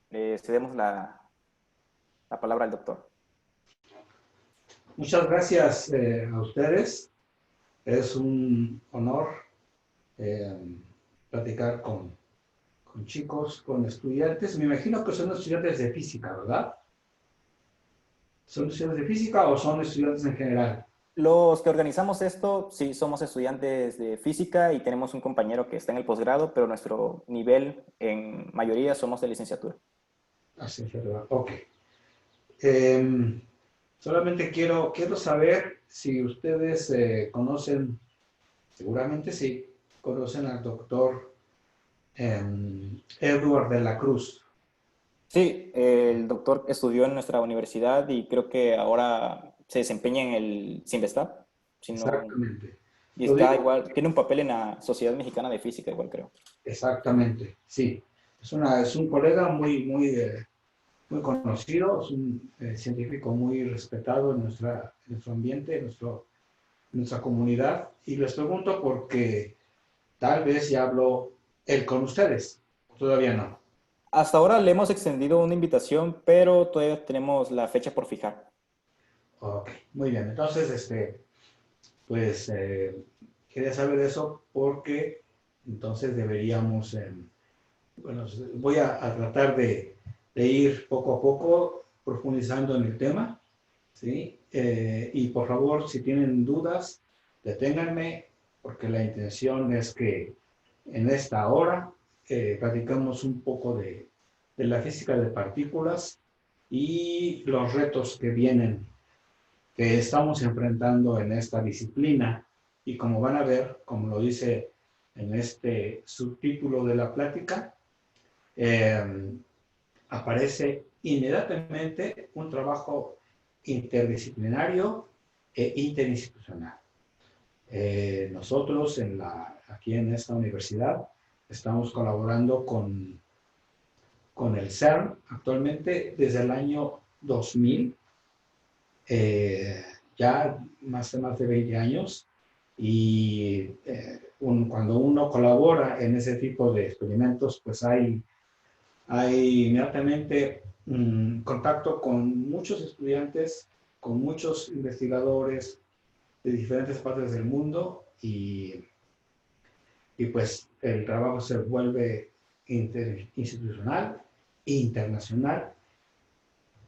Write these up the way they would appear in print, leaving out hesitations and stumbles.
cedemos la palabra al doctor. Muchas gracias a ustedes. Es un honor eh, platicar con chicos, con estudiantes. Me imagino que son estudiantes de física, ¿verdad? ¿Son estudiantes de física o son estudiantes en general? Los que organizamos esto, sí, somos estudiantes de física y tenemos un compañero que está en el posgrado, pero nuestro nivel en mayoría somos de licenciatura. Así es, ¿verdad? Ok. Eh, Solamente quiero saber si ustedes conocen, seguramente sí, conocen al doctor Edward de la Cruz. Sí, el doctor estudió en nuestra universidad y creo que ahora se desempeña en el CIMBESTAB, si no, Exactamente. y Lo está digo igual, tiene un papel en la Sociedad Mexicana de Física, igual creo. exactamente, sí. Es un colega muy conocido, es un científico muy respetado en nuestro ambiente, en nuestra comunidad. Y les pregunto porque tal vez ya habló él con ustedes. Todavía no. Hasta ahora le hemos extendido una invitación, pero todavía tenemos la fecha por fijar. Ok, muy bien. Entonces, pues quería saber eso porque entonces deberíamos, bueno, voy a tratar de ir poco a poco profundizando en el tema, ¿sí? Y por favor, si tienen dudas, deténganme, porque la intención es que en esta hora platicamos un poco de la física de partículas y los retos que vienen, que estamos enfrentando en esta disciplina. Y como van a ver, como lo dice en este subtítulo de la plática, eh, aparece inmediatamente un trabajo interdisciplinario e interinstitucional. Nosotros aquí en esta universidad estamos colaborando con el CERN actualmente desde el año 2000, eh, ya más de 20 años, y cuando uno colabora en ese tipo de experimentos, pues hay inmediatamente contacto con muchos estudiantes, con muchos investigadores de diferentes partes del mundo y pues el trabajo se vuelve interinstitucional, internacional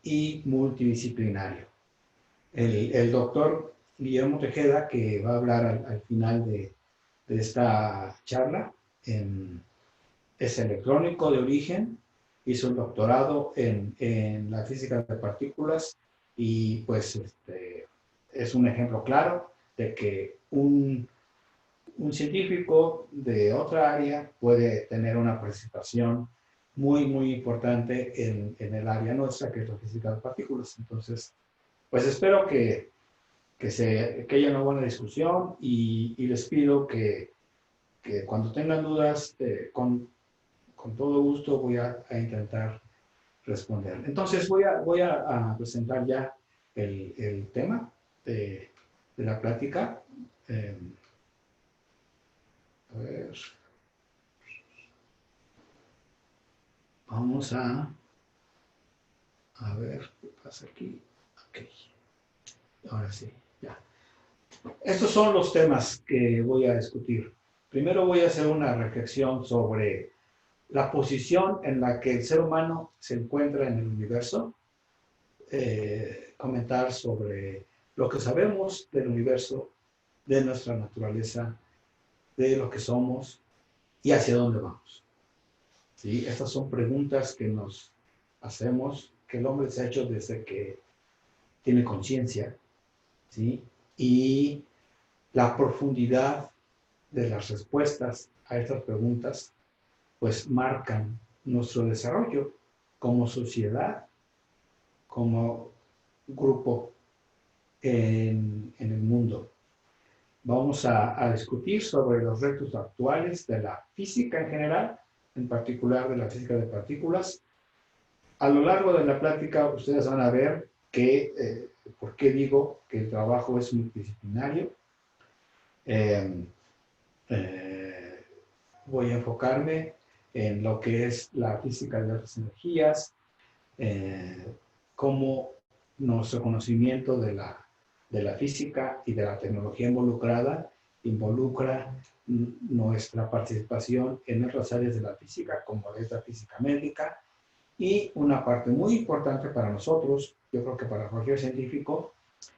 y multidisciplinario. El doctor Guillermo Tejeda, que va a hablar al final de esta charla, es electrónico de origen, hizo un doctorado en la física de partículas y pues es un ejemplo claro de que un científico de otra área puede tener una participación muy importante en el área nuestra, que es la física de partículas. Entonces, pues espero que haya una buena discusión y les pido que cuando tengan dudas, con todo gusto voy a intentar responder. Entonces voy a presentar ya el tema de la plática. Eh, a ver, vamos a ver qué pasa aquí. Ok, ahora sí, ya. Estos son los temas que voy a discutir. Primero voy a hacer una reflexión sobre la posición en la que el ser humano se encuentra en el universo, comentar sobre lo que sabemos del universo, de nuestra naturaleza, de lo que somos y hacia dónde vamos. ¿Sí? Estas son preguntas que nos hacemos, que el hombre se ha hecho desde que tiene conciencia, ¿sí? Y la profundidad de las respuestas a estas preguntas, pues marcan nuestro desarrollo como sociedad, como grupo en el mundo. Vamos a discutir sobre los retos actuales de la física en general, en particular de la física de partículas. A lo largo de la plática ustedes van a ver por qué digo que el trabajo es multidisciplinario. Eh, eh, Voy a enfocarme en lo que es la física de las energías, cómo nuestro conocimiento de la física y de la tecnología involucrada involucra nuestra participación en otras áreas de la física, como es la física médica, y una parte muy importante para nosotros, yo creo que para cualquier científico,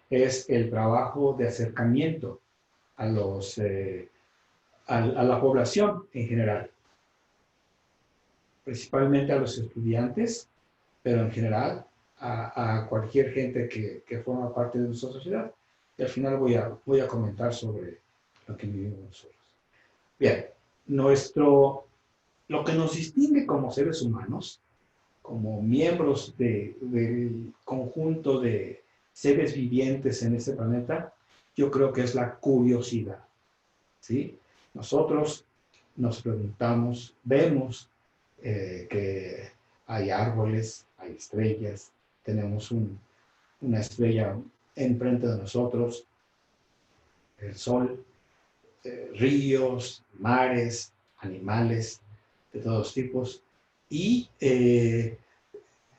es el trabajo de acercamiento a, a la población en general, principalmente a los estudiantes, pero en general a cualquier gente que forma parte de nuestra sociedad. Y al final voy a comentar sobre lo que vivimos nosotros. Bien, lo que nos distingue como seres humanos, como miembros del conjunto de seres vivientes en este planeta, yo creo que es la curiosidad, ¿sí? Nosotros nos preguntamos, vemos que hay árboles, hay estrellas, tenemos una estrella enfrente de nosotros, el sol, ríos, mares, animales de todos tipos, y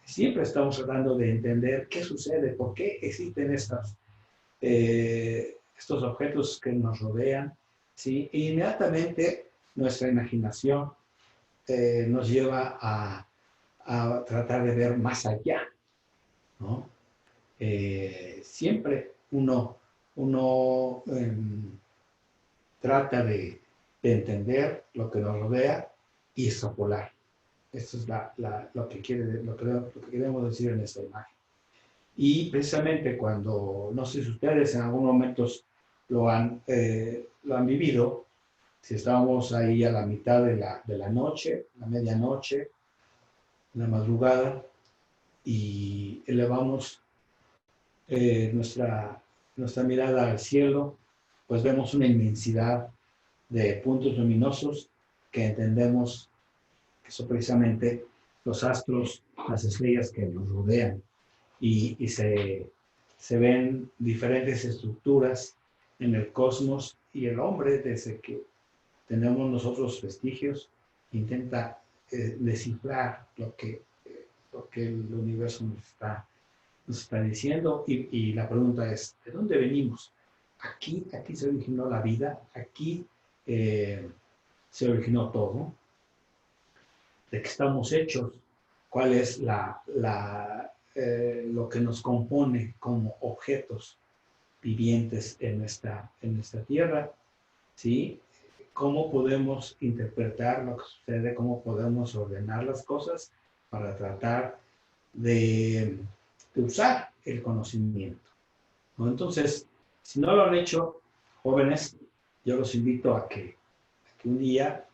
siempre estamos tratando de entender qué sucede, por qué existen estos objetos que nos rodean, ¿sí? E inmediatamente nuestra imaginación nos lleva a tratar de ver más allá, ¿no? Siempre uno trata de entender lo que nos rodea y extrapolar. Esto es lo que lo que queremos decir en esta imagen. Y precisamente cuando, no sé si ustedes en algún momento lo han vivido, si estamos ahí a la mitad de la noche, la medianoche, la madrugada, y elevamos nuestra mirada al cielo, pues vemos una inmensidad de puntos luminosos que entendemos que son precisamente los astros, las estrellas que nos rodean, y se ven diferentes estructuras en el cosmos, y el hombre, desde que tenemos nosotros vestigios, intenta descifrar lo que el universo nos está diciendo, y la pregunta es, ¿de dónde venimos? Aquí se originó la vida, aquí se originó todo, de qué estamos hechos, cuál es lo que nos compone como objetos vivientes en esta tierra, ¿sí? Cómo podemos interpretar lo que sucede, cómo podemos ordenar las cosas para tratar de usar el conocimiento, ¿no? Entonces, si no lo han hecho, jóvenes, yo los invito a que un día,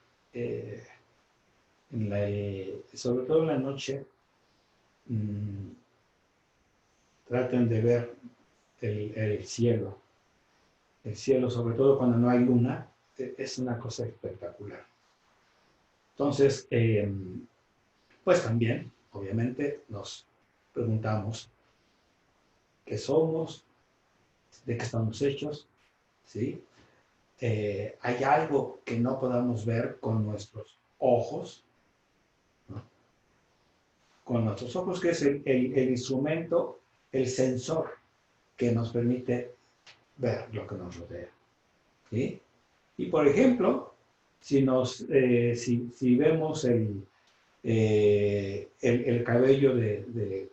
sobre todo en la noche, mmm, traten de ver el cielo. El cielo, sobre todo cuando no hay luna, es una cosa espectacular. Entonces, pues también, obviamente, nos preguntamos qué somos, de qué estamos hechos, ¿sí? Hay algo que no podamos ver con nuestros ojos, ¿no? Con nuestros ojos, que es el instrumento, el sensor que nos permite ver lo que nos rodea, ¿sí? Y por ejemplo, si vemos el cabello de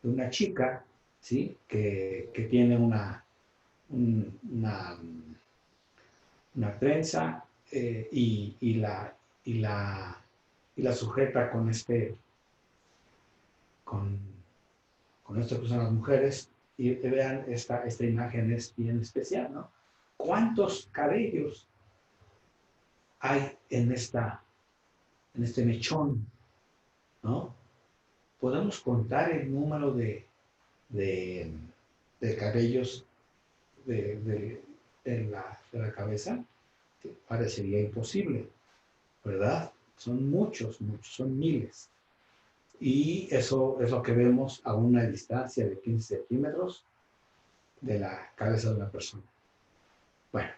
una chica, ¿sí? Que tiene una, una trenza, y la sujeta con, con esto que son las mujeres, y vean, esta imagen es bien especial, ¿no? ¿Cuántos cabellos hay en este mechón, ¿no? Podemos contar el número de cabellos de la cabeza. Parecería imposible, ¿verdad? Son muchos, son miles. Y eso es lo que vemos a una distancia de 15 centímetros de la cabeza de una persona. Bueno,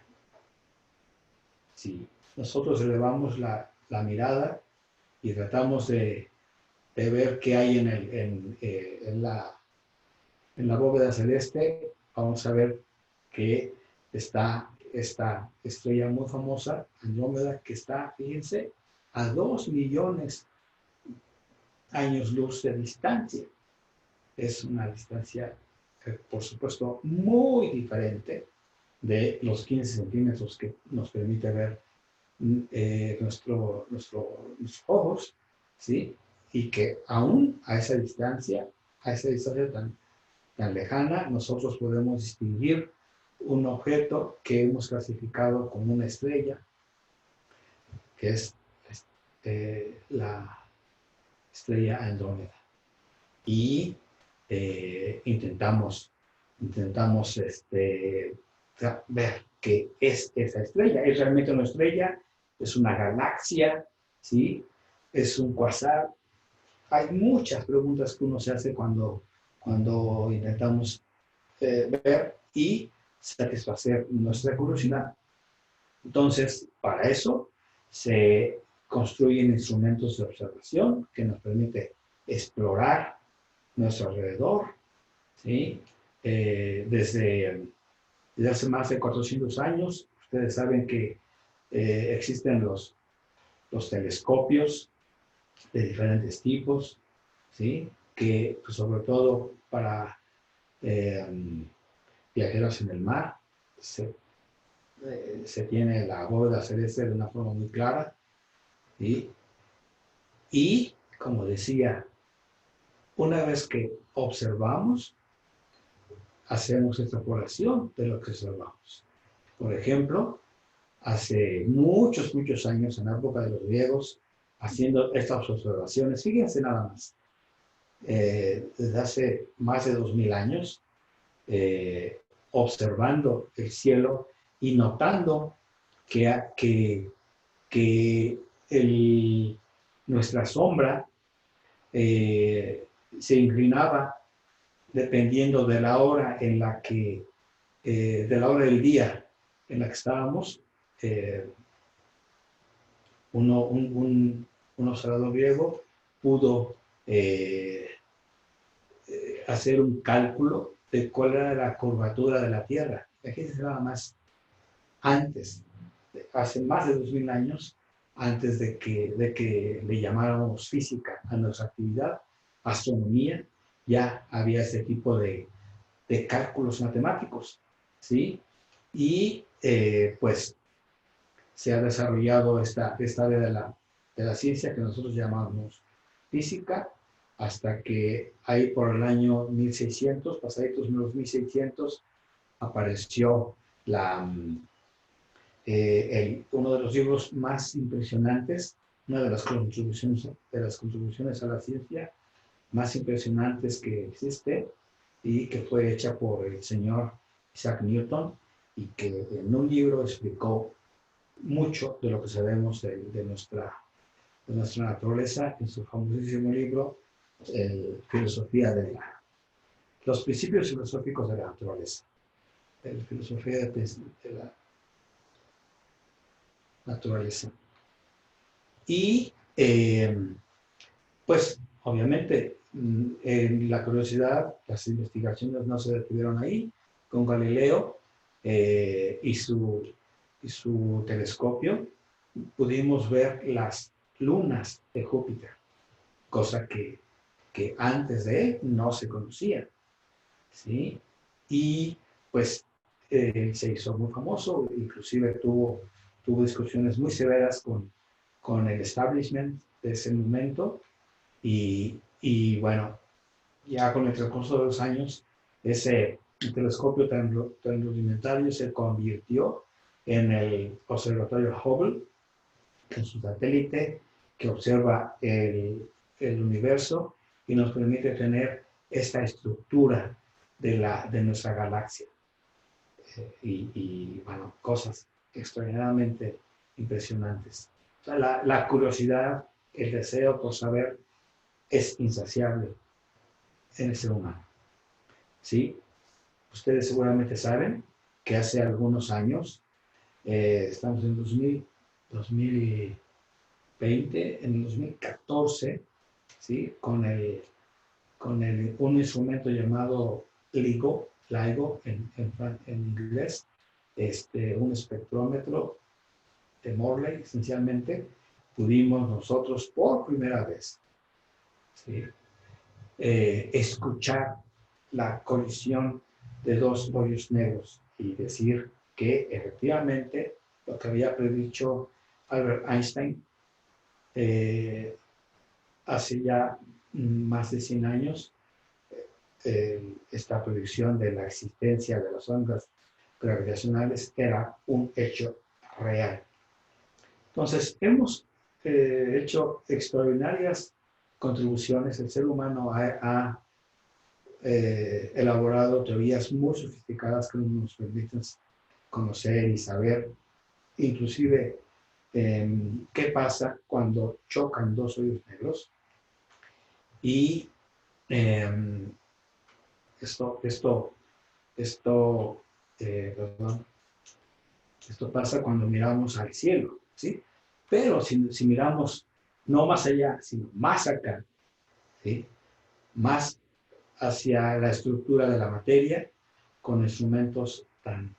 si nosotros elevamos la mirada y tratamos de ver qué hay en la bóveda celeste, vamos a ver que está esta estrella muy famosa, Andrómeda, que está, fíjense, a 2 millones años luz de distancia. Es una distancia, por supuesto, muy diferente de los 15 centímetros que nos permite ver nuestros ojos, ¿sí? Y que aún a esa distancia tan lejana, nosotros podemos distinguir un objeto que hemos clasificado como una estrella, que es la estrella Andrómeda. Y intentamos ver qué es esa estrella. ¿Es realmente una estrella? ¿Es una galaxia? ¿Sí? ¿Es un quasar? Hay muchas preguntas que uno se hace cuando intentamos ver y satisfacer nuestra curiosidad. Entonces, para eso se construyen instrumentos de observación que nos permiten explorar nuestro alrededor, ¿sí? Desde hace más de 400 años, ustedes saben que existen los telescopios de diferentes tipos, ¿sí? Que pues, sobre todo para viajeros en el mar se tiene la bóveda celeste de una forma muy clara, ¿sí? Y, como decía, una vez que observamos, hacemos extrapolación de lo que observamos. Por ejemplo, hace muchos, muchos años, en la época de los griegos, haciendo estas observaciones, fíjense nada más, desde hace más de 2000 años, observando el cielo y notando que nuestra sombra se inclinaba dependiendo de la hora de la hora del día en la que estábamos. Un observador griego pudo hacer un cálculo de cuál era la curvatura de la Tierra. Fíjense nada más, hace más de 2000 años, antes de que le llamáramos física a nuestra actividad, astronomía, ya había este tipo de cálculos matemáticos, ¿sí? Y pues se ha desarrollado esta área de la ciencia que nosotros llamamos física, hasta que ahí por el año 1600, pasaditos los 1600, apareció uno de los libros más impresionantes, una de las contribuciones a la ciencia más impresionantes que existe, y que fue hecha por el señor Isaac Newton, y que en un libro explicó mucho de lo que sabemos de nuestra naturaleza, en su famosísimo libro, los principios filosóficos de la naturaleza, la filosofía de la naturaleza. Y pues obviamente en la curiosidad, las investigaciones no se detuvieron ahí. Con Galileo y su telescopio pudimos ver las lunas de Júpiter, cosa que antes de él no se conocía, ¿sí? Y pues se hizo muy famoso, inclusive tuvo discusiones muy severas con el establishment de ese momento, y bueno, ya con el transcurso de los años, ese telescopio tan rudimentario se convirtió en el observatorio Hubble, que es un satélite que observa el universo y nos permite tener esta estructura de nuestra galaxia. Y bueno, cosas extraordinariamente impresionantes. O sea, la curiosidad, el deseo por saber es insaciable en el ser humano. ¿Sí? Ustedes seguramente saben que hace algunos años, estamos en 2000, 20, en el 2014, ¿sí? Un instrumento llamado LIGO en inglés, un espectrómetro de Morley, esencialmente, pudimos nosotros por primera vez, ¿sí? Escuchar la colisión de dos hoyos negros y decir que efectivamente lo que había predicho Albert Einstein hace ya más de 100 años, esta predicción de la existencia de las ondas gravitacionales era un hecho real. Entonces, hemos hecho extraordinarias contribuciones. El ser humano ha elaborado teorías muy sofisticadas que nos permiten conocer y saber, inclusive, qué pasa cuando chocan dos hoyos negros. Y esto pasa cuando miramos al cielo, ¿sí? Pero si miramos no más allá, sino más acá, ¿sí? Más hacia la estructura de la materia, con instrumentos tan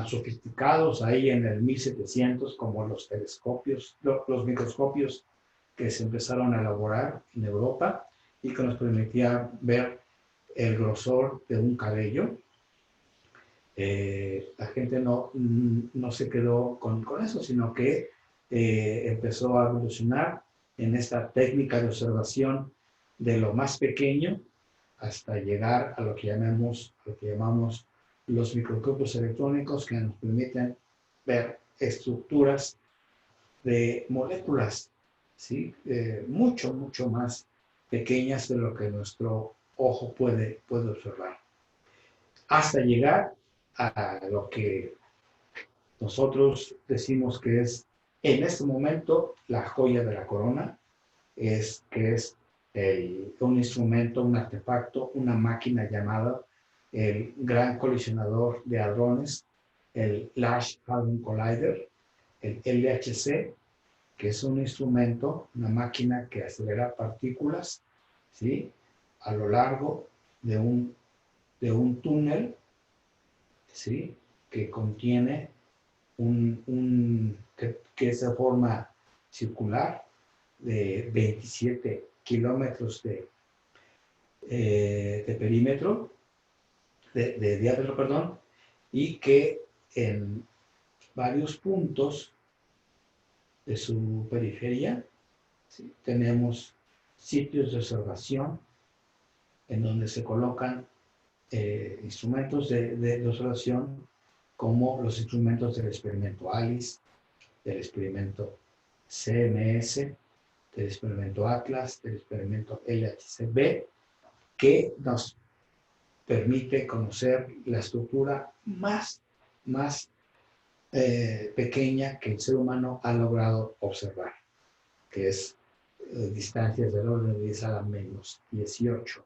sofisticados ahí en el 1700 como los telescopios, los microscopios que se empezaron a elaborar en Europa y que nos permitía ver el grosor de un cabello. La gente no se quedó con eso, sino que empezó a evolucionar en esta técnica de observación de lo más pequeño hasta llegar a lo que llamamos los microscopios electrónicos, que nos permiten ver estructuras de moléculas, ¿sí? Mucho más pequeñas de lo que nuestro ojo puede observar, hasta llegar a lo que nosotros decimos que es en este momento la joya de la corona, que es un instrumento, un artefacto, una máquina llamada el Gran Colisionador de Hadrones, el Large Hadron Collider, el LHC, que es un instrumento, una máquina que acelera partículas, ¿sí? A lo largo de un túnel, ¿sí? Que contiene que es de forma circular, de 27 kilómetros de perímetro, de diámetro, perdón, y que en varios puntos de su periferia, ¿sí? Tenemos sitios de observación en donde se colocan instrumentos de observación, como los instrumentos del experimento ALICE, del experimento CMS, del experimento ATLAS, del experimento LHCb, que nos permite conocer la estructura más pequeña que el ser humano ha logrado observar, que es distancias del orden de 10 a la menos 18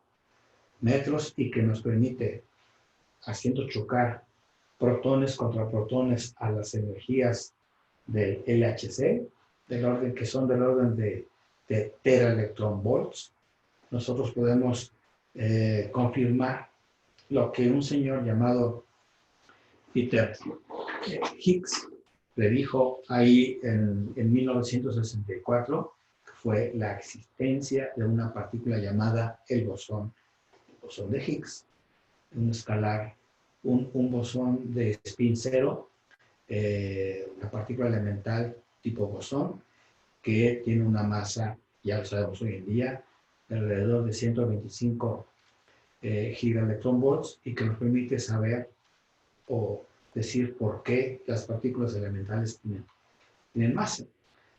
metros, y que nos permite, haciendo chocar protones contra protones a las energías del LHC, que son del orden de teraelectronvolts, nosotros podemos confirmar lo que un señor llamado Peter Higgs predijo ahí en 1964, que fue la existencia de una partícula llamada el bosón de Higgs, un escalar, un bosón de spin cero, una partícula elemental tipo bosón, que tiene una masa, ya lo sabemos hoy en día, de alrededor de 125 gigaelectronvolts, y que nos permite saber o decir por qué las partículas elementales tienen masa.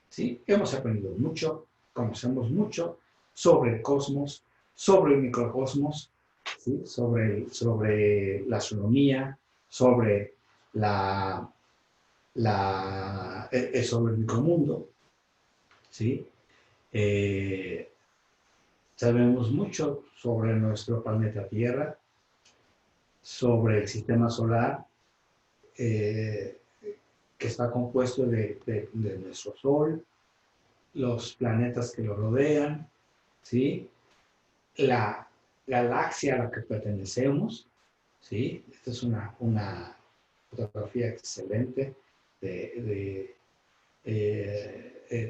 ¿Sí? Hemos aprendido mucho, conocemos mucho sobre el cosmos, sobre el microcosmos, ¿sí? sobre la astronomía, sobre sobre el micromundo, ¿sí? Sabemos mucho sobre nuestro planeta Tierra, sobre el sistema solar, que que está compuesto de nuestro Sol, los planetas que lo rodean, ¿sí? La galaxia a la que pertenecemos, ¿sí? Esta es una fotografía excelente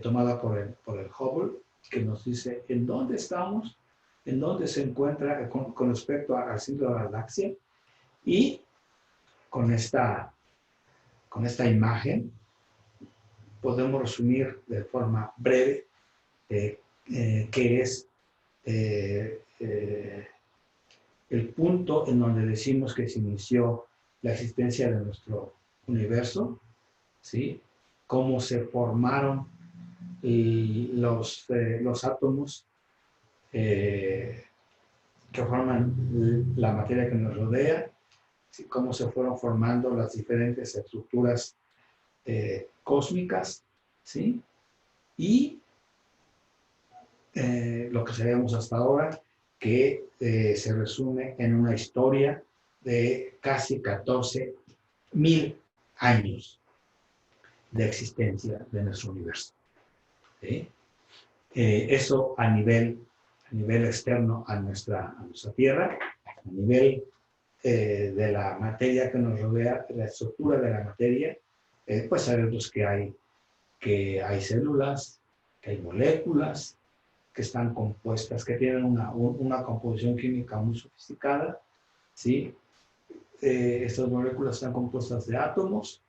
tomada por el Hubble, que nos dice en dónde estamos, en dónde se encuentra con respecto al centro de la galaxia, y con esta imagen podemos resumir de forma breve qué es el punto en donde decimos que se inició la existencia de nuestro universo, ¿sí? Cómo se formaron los átomos que forman la materia que nos rodea, ¿sí? Cómo se fueron formando las diferentes estructuras cósmicas, ¿sí? Y lo que sabemos hasta ahora, que se resume en una historia de casi 14.000 años de existencia de nuestro universo, ¿sí? Eso a nivel externo a nuestra Tierra, a nivel de la materia que nos rodea, la estructura de la materia, pues sabemos que hay células, que hay moléculas, que están compuestas, que tienen una composición química muy sofisticada, ¿sí? Estas moléculas están compuestas de átomos,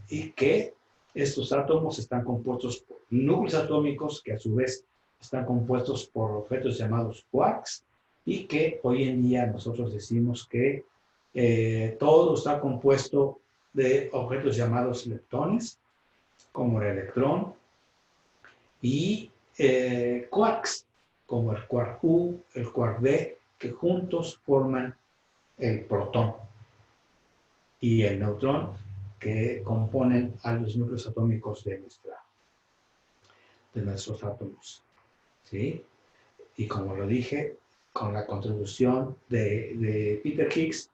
y que estos átomos están compuestos por núcleos atómicos que a su vez están compuestos por objetos llamados quarks, y que hoy en día nosotros decimos que todo está compuesto de objetos llamados leptones, como el electrón, y quarks, como el quark U, el quark B, que juntos forman el protón y el neutrón, que componen a los núcleos atómicos de nuestros átomos, ¿sí? Y como lo dije, con la contribución de Peter Higgs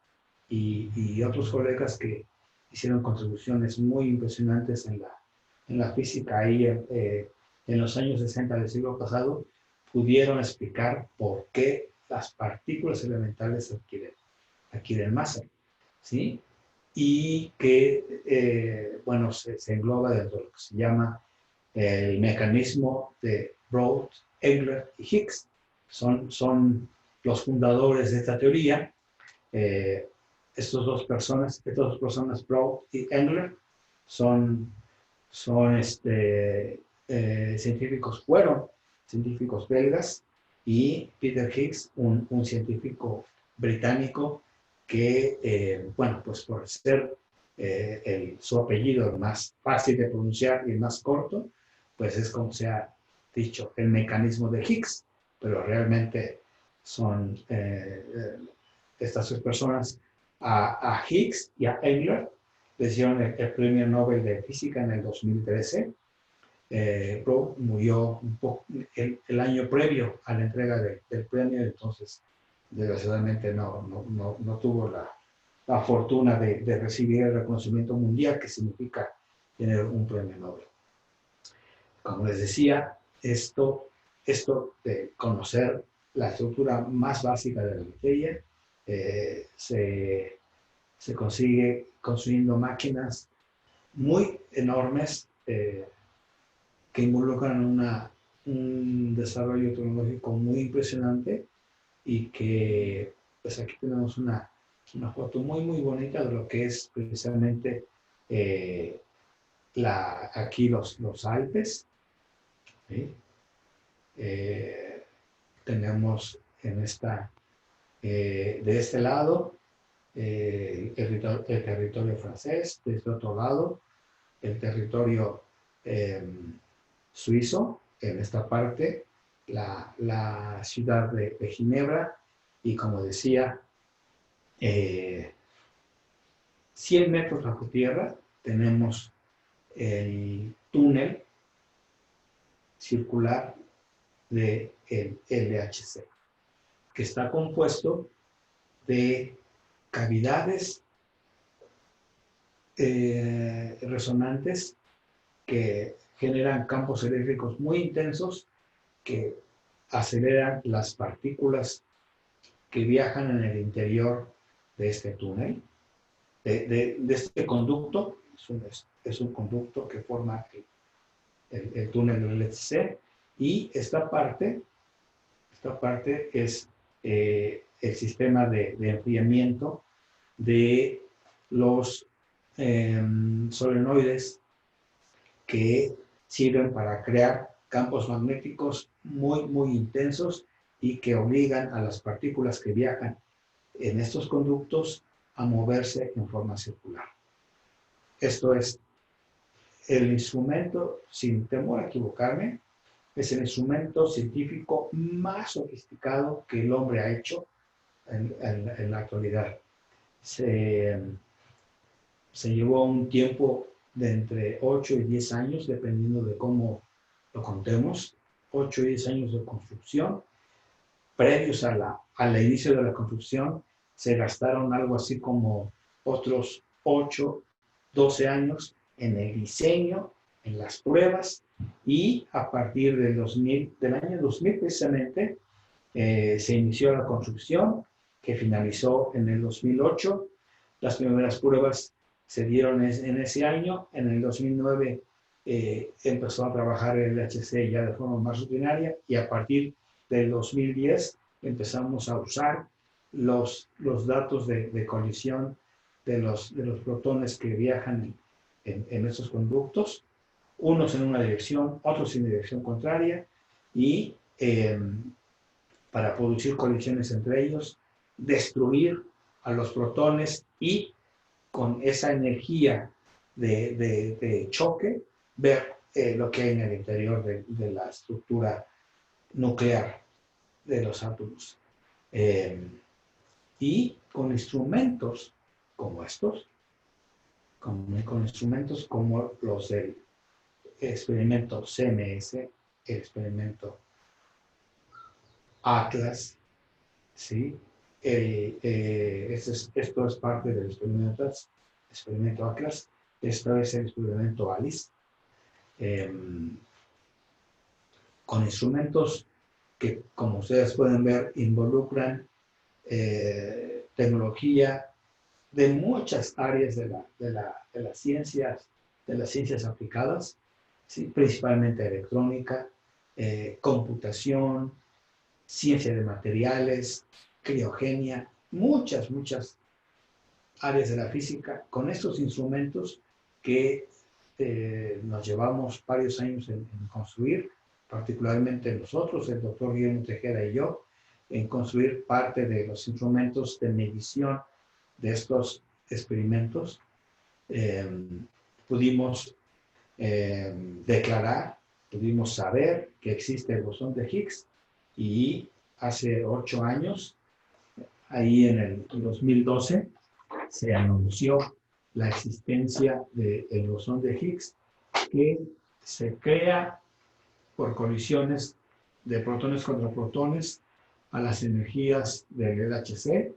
y otros colegas que hicieron contribuciones muy impresionantes en la física ahí en los años 60 del siglo pasado, pudieron explicar por qué las partículas elementales adquieren masa, ¿sí? Y que, bueno, se engloba dentro de lo que se llama el mecanismo de Broad, Engler y Higgs. Son los fundadores de esta teoría. Estas dos personas, Broad y Engler, son fueron científicos belgas, y Peter Higgs, un científico británico que, bueno, pues por ser su apellido más fácil de pronunciar y más corto, pues es como se ha dicho, el mecanismo de Higgs, pero realmente son estas tres personas. A Higgs y a Engler les dieron el premio Nobel de Física en el 2013. Broad murió el año previo a la entrega del premio, entonces desgraciadamente no tuvo la fortuna de recibir el reconocimiento mundial que significa tener un premio Nobel. Como les decía, esto de conocer la estructura más básica de la materia se consigue construyendo máquinas muy enormes que involucran un desarrollo tecnológico muy impresionante, y que, pues aquí tenemos una foto muy, muy bonita de lo que es precisamente aquí los Alpes, ¿sí? Tenemos de este lado el territorio francés, de este otro lado el territorio suizo, en esta parte la ciudad de Ginebra, y como decía, 100 metros bajo tierra tenemos el túnel circular del LHC, que está compuesto de cavidades resonantes que generan campos eléctricos muy intensos que aceleran las partículas que viajan en el interior de este túnel, de este conducto. Es un conducto que forma el túnel del LHC, y esta parte es el sistema de enfriamiento de los solenoides que sirven para crear campos magnéticos muy, muy intensos y que obligan a las partículas que viajan en estos conductos a moverse en forma circular. Esto es el instrumento, sin temor a equivocarme, es el instrumento científico más sofisticado que el hombre ha hecho en la actualidad. Se llevó un tiempo de entre 8 y 10 años, dependiendo de cómo lo contemos, 8 y 10 años de construcción. Previos al inicio de la construcción, se gastaron algo así como otros 8, 12 años en el diseño, en las pruebas, y a partir del año 2000 precisamente, se inició la construcción, que finalizó en el 2008. Las primeras pruebas se dieron en ese año. En el 2009 empezó a trabajar el LHC ya de forma más rutinaria, y a partir del 2010 empezamos a usar los datos de colisión de los protones que viajan en estos conductos, unos en una dirección, otros en dirección contraria, y para producir colisiones entre ellos, destruir a los protones y con esa energía de choque ver lo que hay en el interior de la estructura nuclear de los átomos. Y con instrumentos como estos, con instrumentos como los del experimento CMS, el experimento Atlas, ¿sí? Esto es parte del experimento Atlas. Esto es el experimento ALICE. Con instrumentos que, como ustedes pueden ver, involucran tecnología de muchas áreas de las ciencias aplicadas, ¿sí? Principalmente electrónica, computación, ciencia de materiales, criogenia, muchas áreas de la física. Con estos instrumentos que nos llevamos varios años en construir, particularmente nosotros, el doctor Guillermo Tejeda y yo, en construir parte de los instrumentos de medición de estos experimentos, pudimos pudimos saber que existe el bosón de Higgs, y hace 8 años, ahí en el 2012, se anunció la existencia del bosón de Higgs, que se crea por colisiones de protones contra protones a las energías del LHC.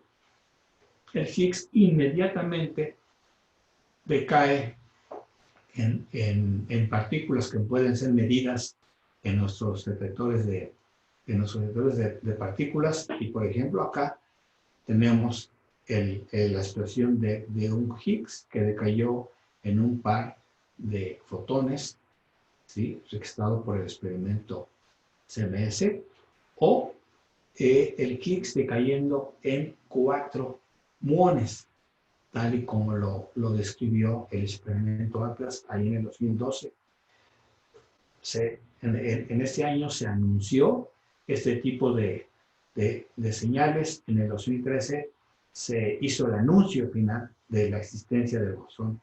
El Higgs inmediatamente decae en partículas que pueden ser medidas en nuestros detectores de partículas. Y por ejemplo, acá tenemos la expresión de un Higgs que decayó en un par de fotones, ¿sí? Registrado por el experimento CMS, o el Higgs decayendo en 4 muones, tal y como lo describió el experimento Atlas ahí en el 2012. En este año se anunció este tipo de señales. En el 2013 se hizo el anuncio final de la existencia del bosón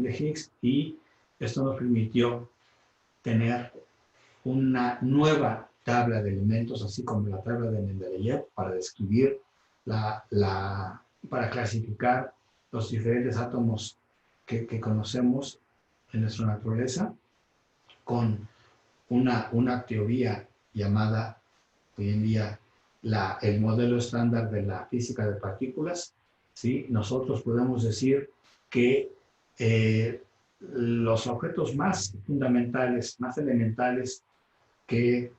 de Higgs, y esto nos permitió tener una nueva tabla de elementos, así como la tabla de Mendeleev, para describir para clasificar los diferentes átomos que conocemos en nuestra naturaleza, con una teoría llamada hoy en día el modelo estándar de la física de partículas, ¿sí? Nosotros podemos decir que los objetos más fundamentales, más elementales que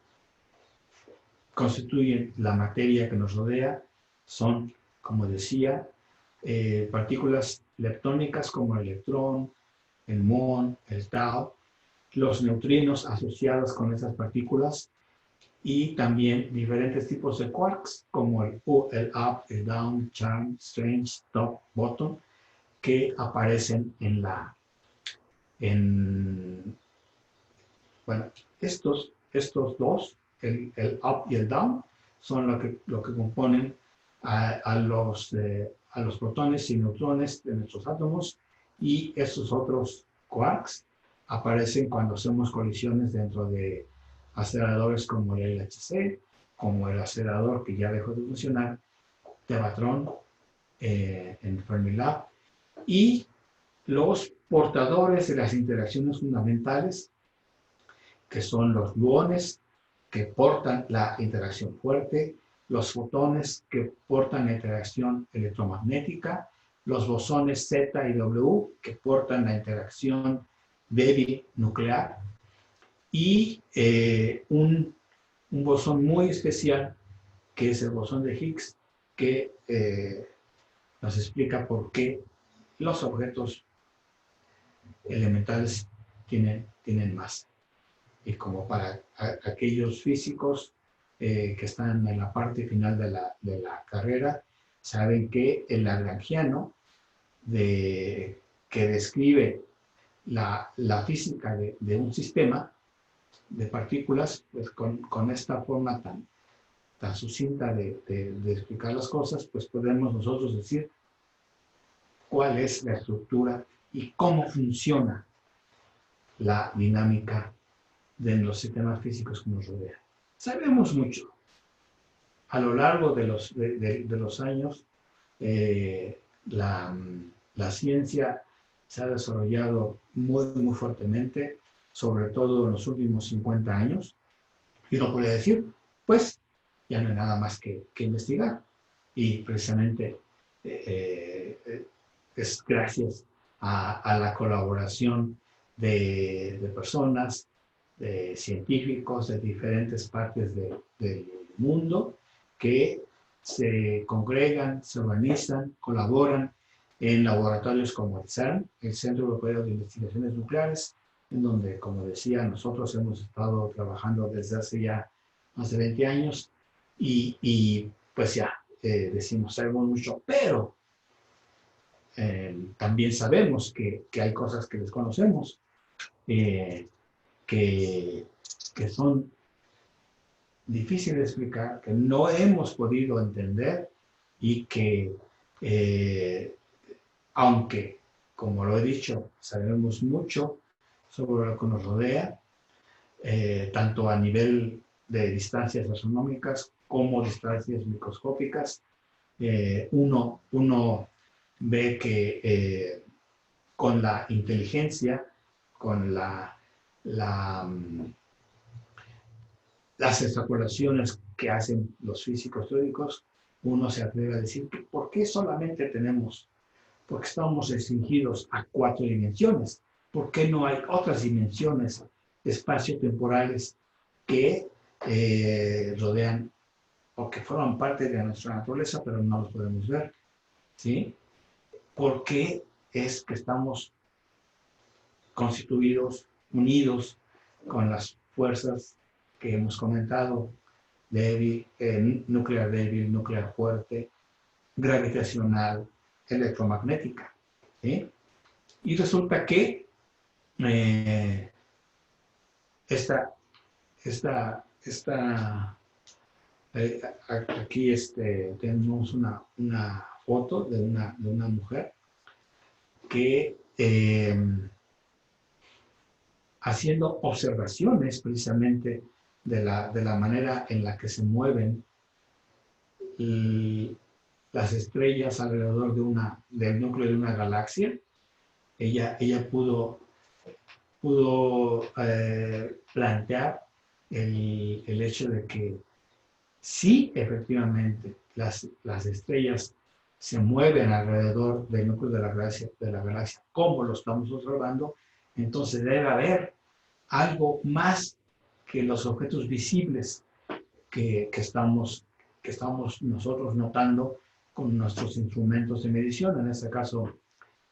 constituyen la materia que nos rodea son, como decía, partículas leptónicas como el electrón, el muón, el tau, los neutrinos asociados con esas partículas y también diferentes tipos de quarks como el up, el down, charm, strange, top, bottom, que aparecen bueno, estos dos, el up y el down, son lo que componen a los protones y neutrones de nuestros átomos, y esos otros quarks aparecen cuando hacemos colisiones dentro de aceleradores como el LHC, como el acelerador que ya dejó de funcionar, Tevatron, en Fermilab, y los portadores de las interacciones fundamentales, que son los gluones, que portan la interacción fuerte, los fotones, que portan la interacción electromagnética, los bosones Z y W, que portan la interacción débil nuclear, y un bosón muy especial, que es el bosón de Higgs, que nos explica por qué los objetos elementales tienen masa. Y como para aquellos físicos que están en la parte final de la carrera, saben que el lagrangiano que describe la física de un sistema de partículas, pues con esta forma tan sucinta de explicar las cosas, pues podemos nosotros decir cuál es la estructura y cómo funciona la dinámica de los sistemas físicos que nos rodean. Sabemos mucho. A lo largo de los años, la ciencia se ha desarrollado muy fuertemente, sobre todo en los últimos 50 años, y uno puede decir, pues, ya no hay nada más que investigar. Y precisamente es gracias a la colaboración de personas, de científicos de diferentes partes del mundo, que se congregan, se organizan, colaboran en laboratorios como el CERN, el Centro Europeo de Investigaciones Nucleares, en donde, como decía, nosotros hemos estado trabajando desde hace ya más de 20 años, y pues ya decimos, sabemos mucho, pero también sabemos que hay cosas que desconocemos, que son difíciles de explicar, que no hemos podido entender, y que, aunque, como lo he dicho, sabemos mucho sobre lo que nos rodea, tanto a nivel de distancias astronómicas como distancias microscópicas, uno ve que con la inteligencia, con las extrapolaciones que hacen los físicos teóricos, uno se atreve a decir, ¿por qué solamente porque estamos restringidos a 4 dimensiones? ¿Por qué no hay otras dimensiones espacio-temporales que rodean o que forman parte de nuestra naturaleza, pero no los podemos ver? ¿Sí? ¿Por qué es que estamos constituidos, unidos con las fuerzas que hemos comentado, nuclear débil, nuclear fuerte, gravitacional, electromagnética? ¿Sí? Y resulta que aquí tenemos una foto de una mujer que haciendo observaciones precisamente de la manera en la que se mueven las estrellas alrededor del núcleo de una galaxia, ella pudo plantear el hecho de que sí, efectivamente, las estrellas se mueven alrededor del núcleo de la galaxia, como lo estamos observando, entonces debe haber algo más que los objetos visibles que estamos nosotros notando con nuestros instrumentos de medición, en este caso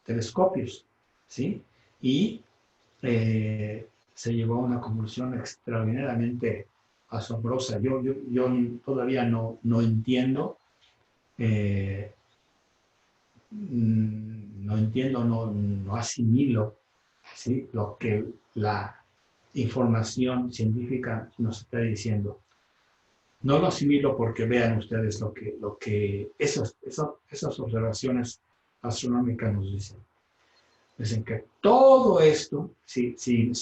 telescopios, ¿sí? Y se llegó a una conclusión extraordinariamente asombrosa. Yo todavía no entiendo, no asimilo, ¿sí? Lo que la información científica nos está diciendo. No lo asimilo porque vean ustedes lo que esas observaciones astronómicas nos dicen. Dicen que todo esto, si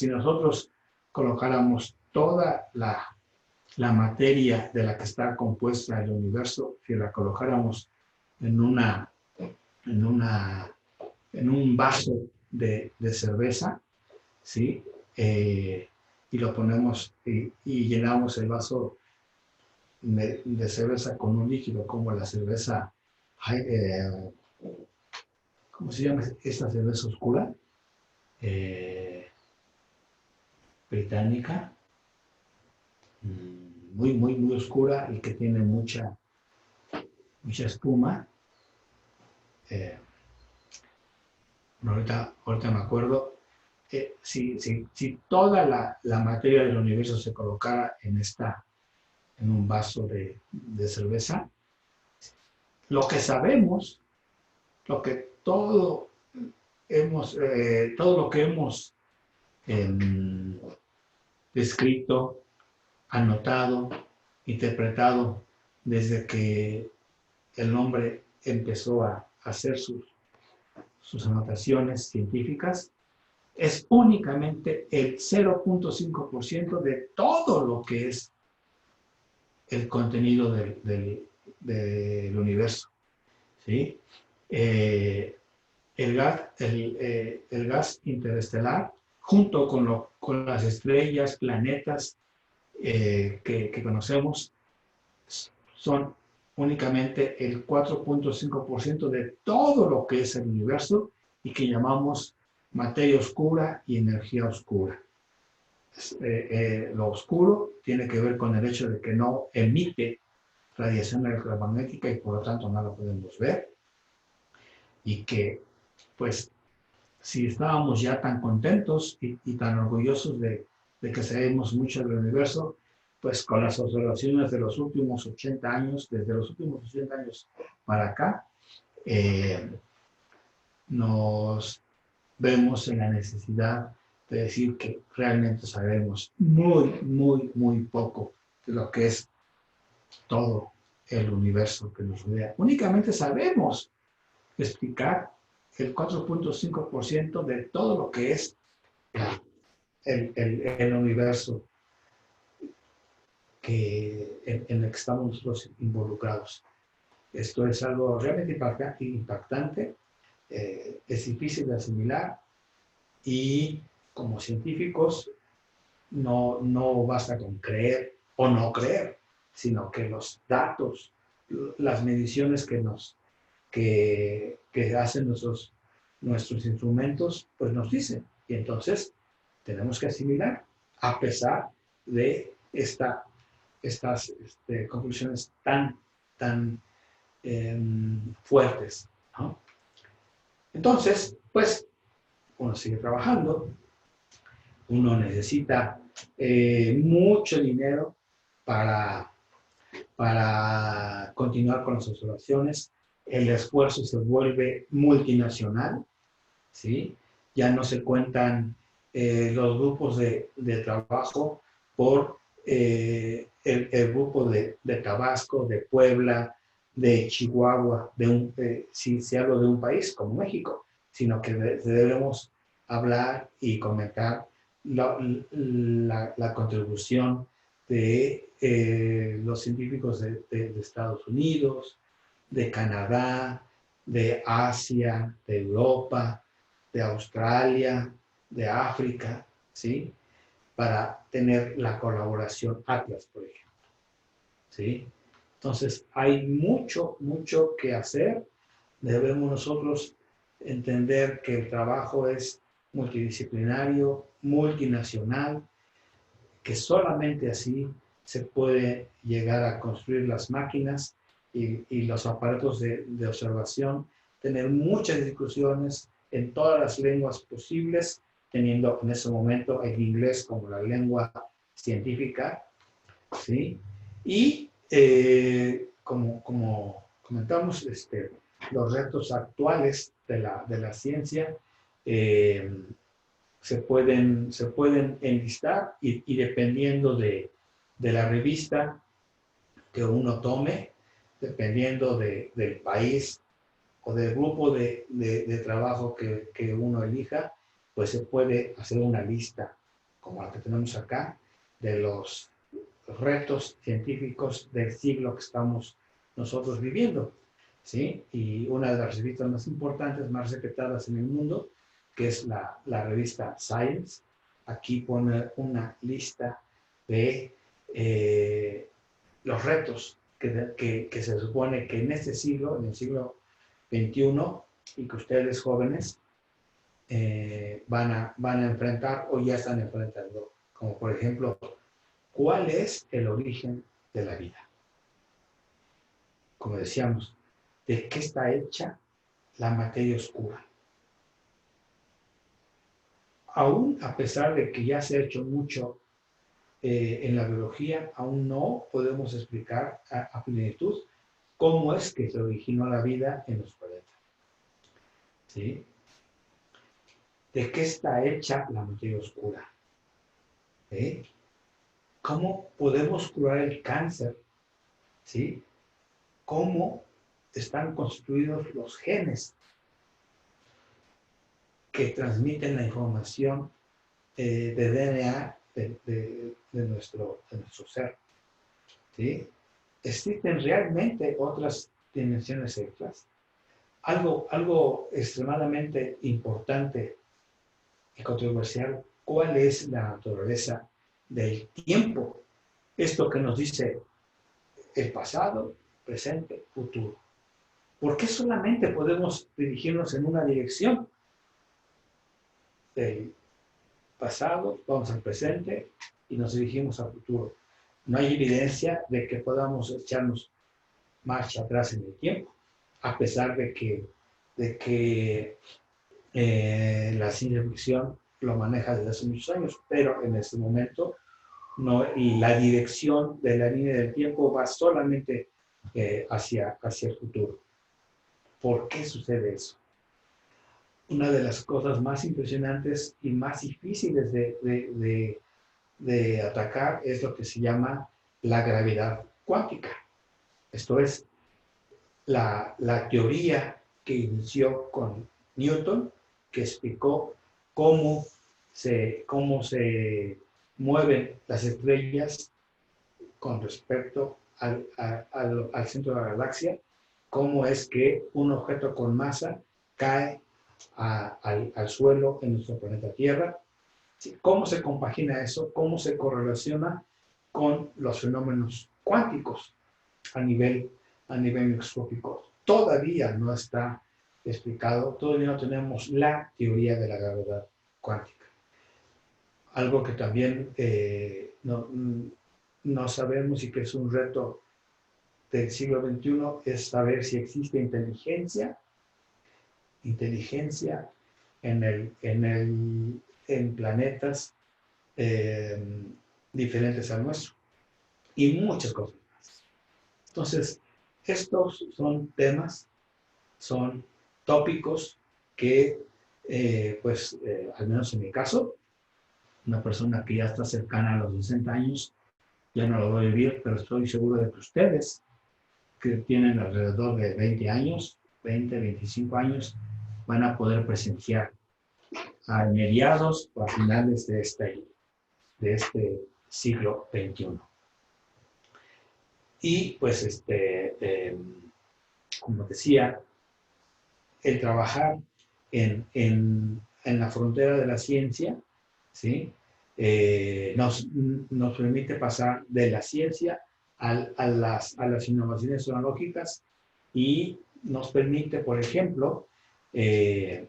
nosotros colocáramos toda la materia de la que está compuesta el universo, si la colocáramos en un vaso de cerveza, ¿sí? Y lo ponemos y llenamos el vaso de cerveza con un líquido como la cerveza, ¿cómo se llama esta cerveza oscura? Británica, muy oscura y que tiene mucha espuma. Ahorita me acuerdo. Si toda la materia del universo se colocara en un vaso de cerveza, lo que sabemos, todo lo que hemos descrito, anotado, interpretado desde que el hombre empezó a hacer sus anotaciones científicas, es únicamente el 0.5% de todo lo que es el contenido del universo, ¿sí? El gas interestelar, junto con las estrellas, planetas que conocemos, son únicamente el 4.5% de todo lo que es el universo y que llamamos materia oscura y energía oscura. Lo oscuro tiene que ver con el hecho de que no emite radiación electromagnética y por lo tanto no la podemos ver, y que pues si estábamos ya tan contentos y tan orgullosos de que sabemos mucho del universo, pues con las observaciones de los últimos 80 años, desde los últimos 80 años para acá, nos vemos en la necesidad de decir que realmente sabemos muy poco de lo que es todo el universo que nos rodea. Únicamente sabemos explicar el 4.5% de todo lo que es el universo en el que estamos nosotros involucrados. Esto es algo realmente impactante, es difícil de asimilar y como científicos no basta con creer o no creer, sino que los datos, las mediciones que hacen nuestros instrumentos, pues nos dicen. Y entonces tenemos que asimilar, a pesar de estas conclusiones tan fuertes, ¿no? Entonces, pues, uno sigue trabajando, uno necesita mucho dinero para continuar con las observaciones. El esfuerzo se vuelve multinacional, ¿sí? Ya no se cuentan los grupos de trabajo por el grupo de Tabasco, de Puebla, de Chihuahua, si hablo de un país como México, sino que debemos hablar y comentar la contribución de los científicos de Estados Unidos, de Canadá, de Asia, de Europa, de Australia, de África, ¿sí? Para tener la colaboración Atlas, por ejemplo, ¿sí? Entonces, hay mucho que hacer, Debemos nosotros entender que el trabajo es multidisciplinario, multinacional, que solamente así se puede llegar a construir las máquinas y los aparatos de observación, tener muchas discusiones en todas las lenguas posibles, teniendo en ese momento el inglés como la lengua científica, ¿sí? Y como comentamos, los retos actuales de la ciencia se pueden enlistar y dependiendo de la revista que uno tome, dependiendo del país o del grupo de trabajo que uno elija, pues se puede hacer una lista, como la que tenemos acá, de los retos científicos del siglo que estamos nosotros viviendo, ¿sí? Y una de las revistas más importantes, más respetadas en el mundo, que es la revista Science, aquí pone una lista de los retos que se supone que en este siglo, en el siglo XXI, y que ustedes jóvenes van a enfrentar o ya están enfrentando, como por ejemplo, ¿cuál es el origen de la vida? Como decíamos, ¿de qué está hecha la materia oscura? Aún a pesar de que ya se ha hecho mucho en la biología, aún no podemos explicar a plenitud cómo es que se originó la vida en los planetas. ¿Sí? ¿De qué está hecha la materia oscura? ¿Sí? ¿Cómo podemos curar el cáncer? ¿Sí? ¿Cómo están construidos los genes que transmiten la información de DNA de nuestro ser? ¿Sí? ¿Existen realmente otras dimensiones extras? Algo extremadamente importante y controversial, ¿cuál es la naturaleza del tiempo? Esto que nos dice el pasado, presente, futuro. ¿Por qué solamente podemos dirigirnos en una dirección? Del pasado, vamos al presente y nos dirigimos al futuro. No hay evidencia de que podamos echarnos marcha atrás en el tiempo, a pesar de que la ciencia ficción lo maneja desde hace muchos años, pero en este momento no, y la dirección de la línea del tiempo va solamente hacia el futuro. ¿Por qué sucede eso? Una de las cosas más impresionantes y más difíciles de atacar es lo que se llama la gravedad cuántica. Esto es la teoría que inició con Newton, que explicó cómo se mueven las estrellas con respecto al centro de la galaxia, cómo es que un objeto con masa cae al suelo en nuestro planeta Tierra, cómo se compagina eso, cómo se correlaciona con los fenómenos cuánticos a nivel microscópico. Todavía no está explicado, todavía no tenemos la teoría de la gravedad cuántica. Algo que también no sabemos y que es un reto del siglo XXI es saber si existe inteligencia en planetas diferentes al nuestro y muchas cosas más. Entonces, estos son temas, son tópicos que, al menos en mi caso, una persona que ya está cercana a los 60 años, ya no lo voy a vivir, pero estoy seguro de que ustedes, que tienen alrededor de 20 años, 20, 25 años, van a poder presenciar a mediados o a finales de este siglo XXI. Y pues, como decía, el trabajar en la frontera de la ciencia, ¿sí? Nos permite pasar de la ciencia a las innovaciones tecnológicas y nos permite, por ejemplo, eh,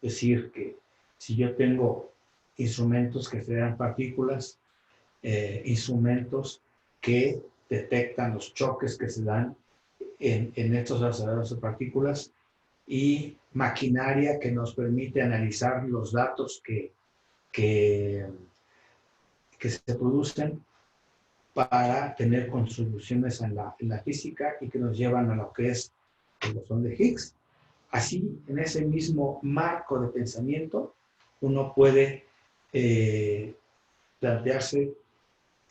decir que si yo tengo instrumentos que generan partículas, instrumentos que detectan los choques que se dan en estos aceleradores de partículas y maquinaria que nos permite analizar los datos que, que se producen para tener contribuciones en la física y que nos llevan a lo que es el bosón de Higgs. Así, en ese mismo marco de pensamiento, uno puede plantearse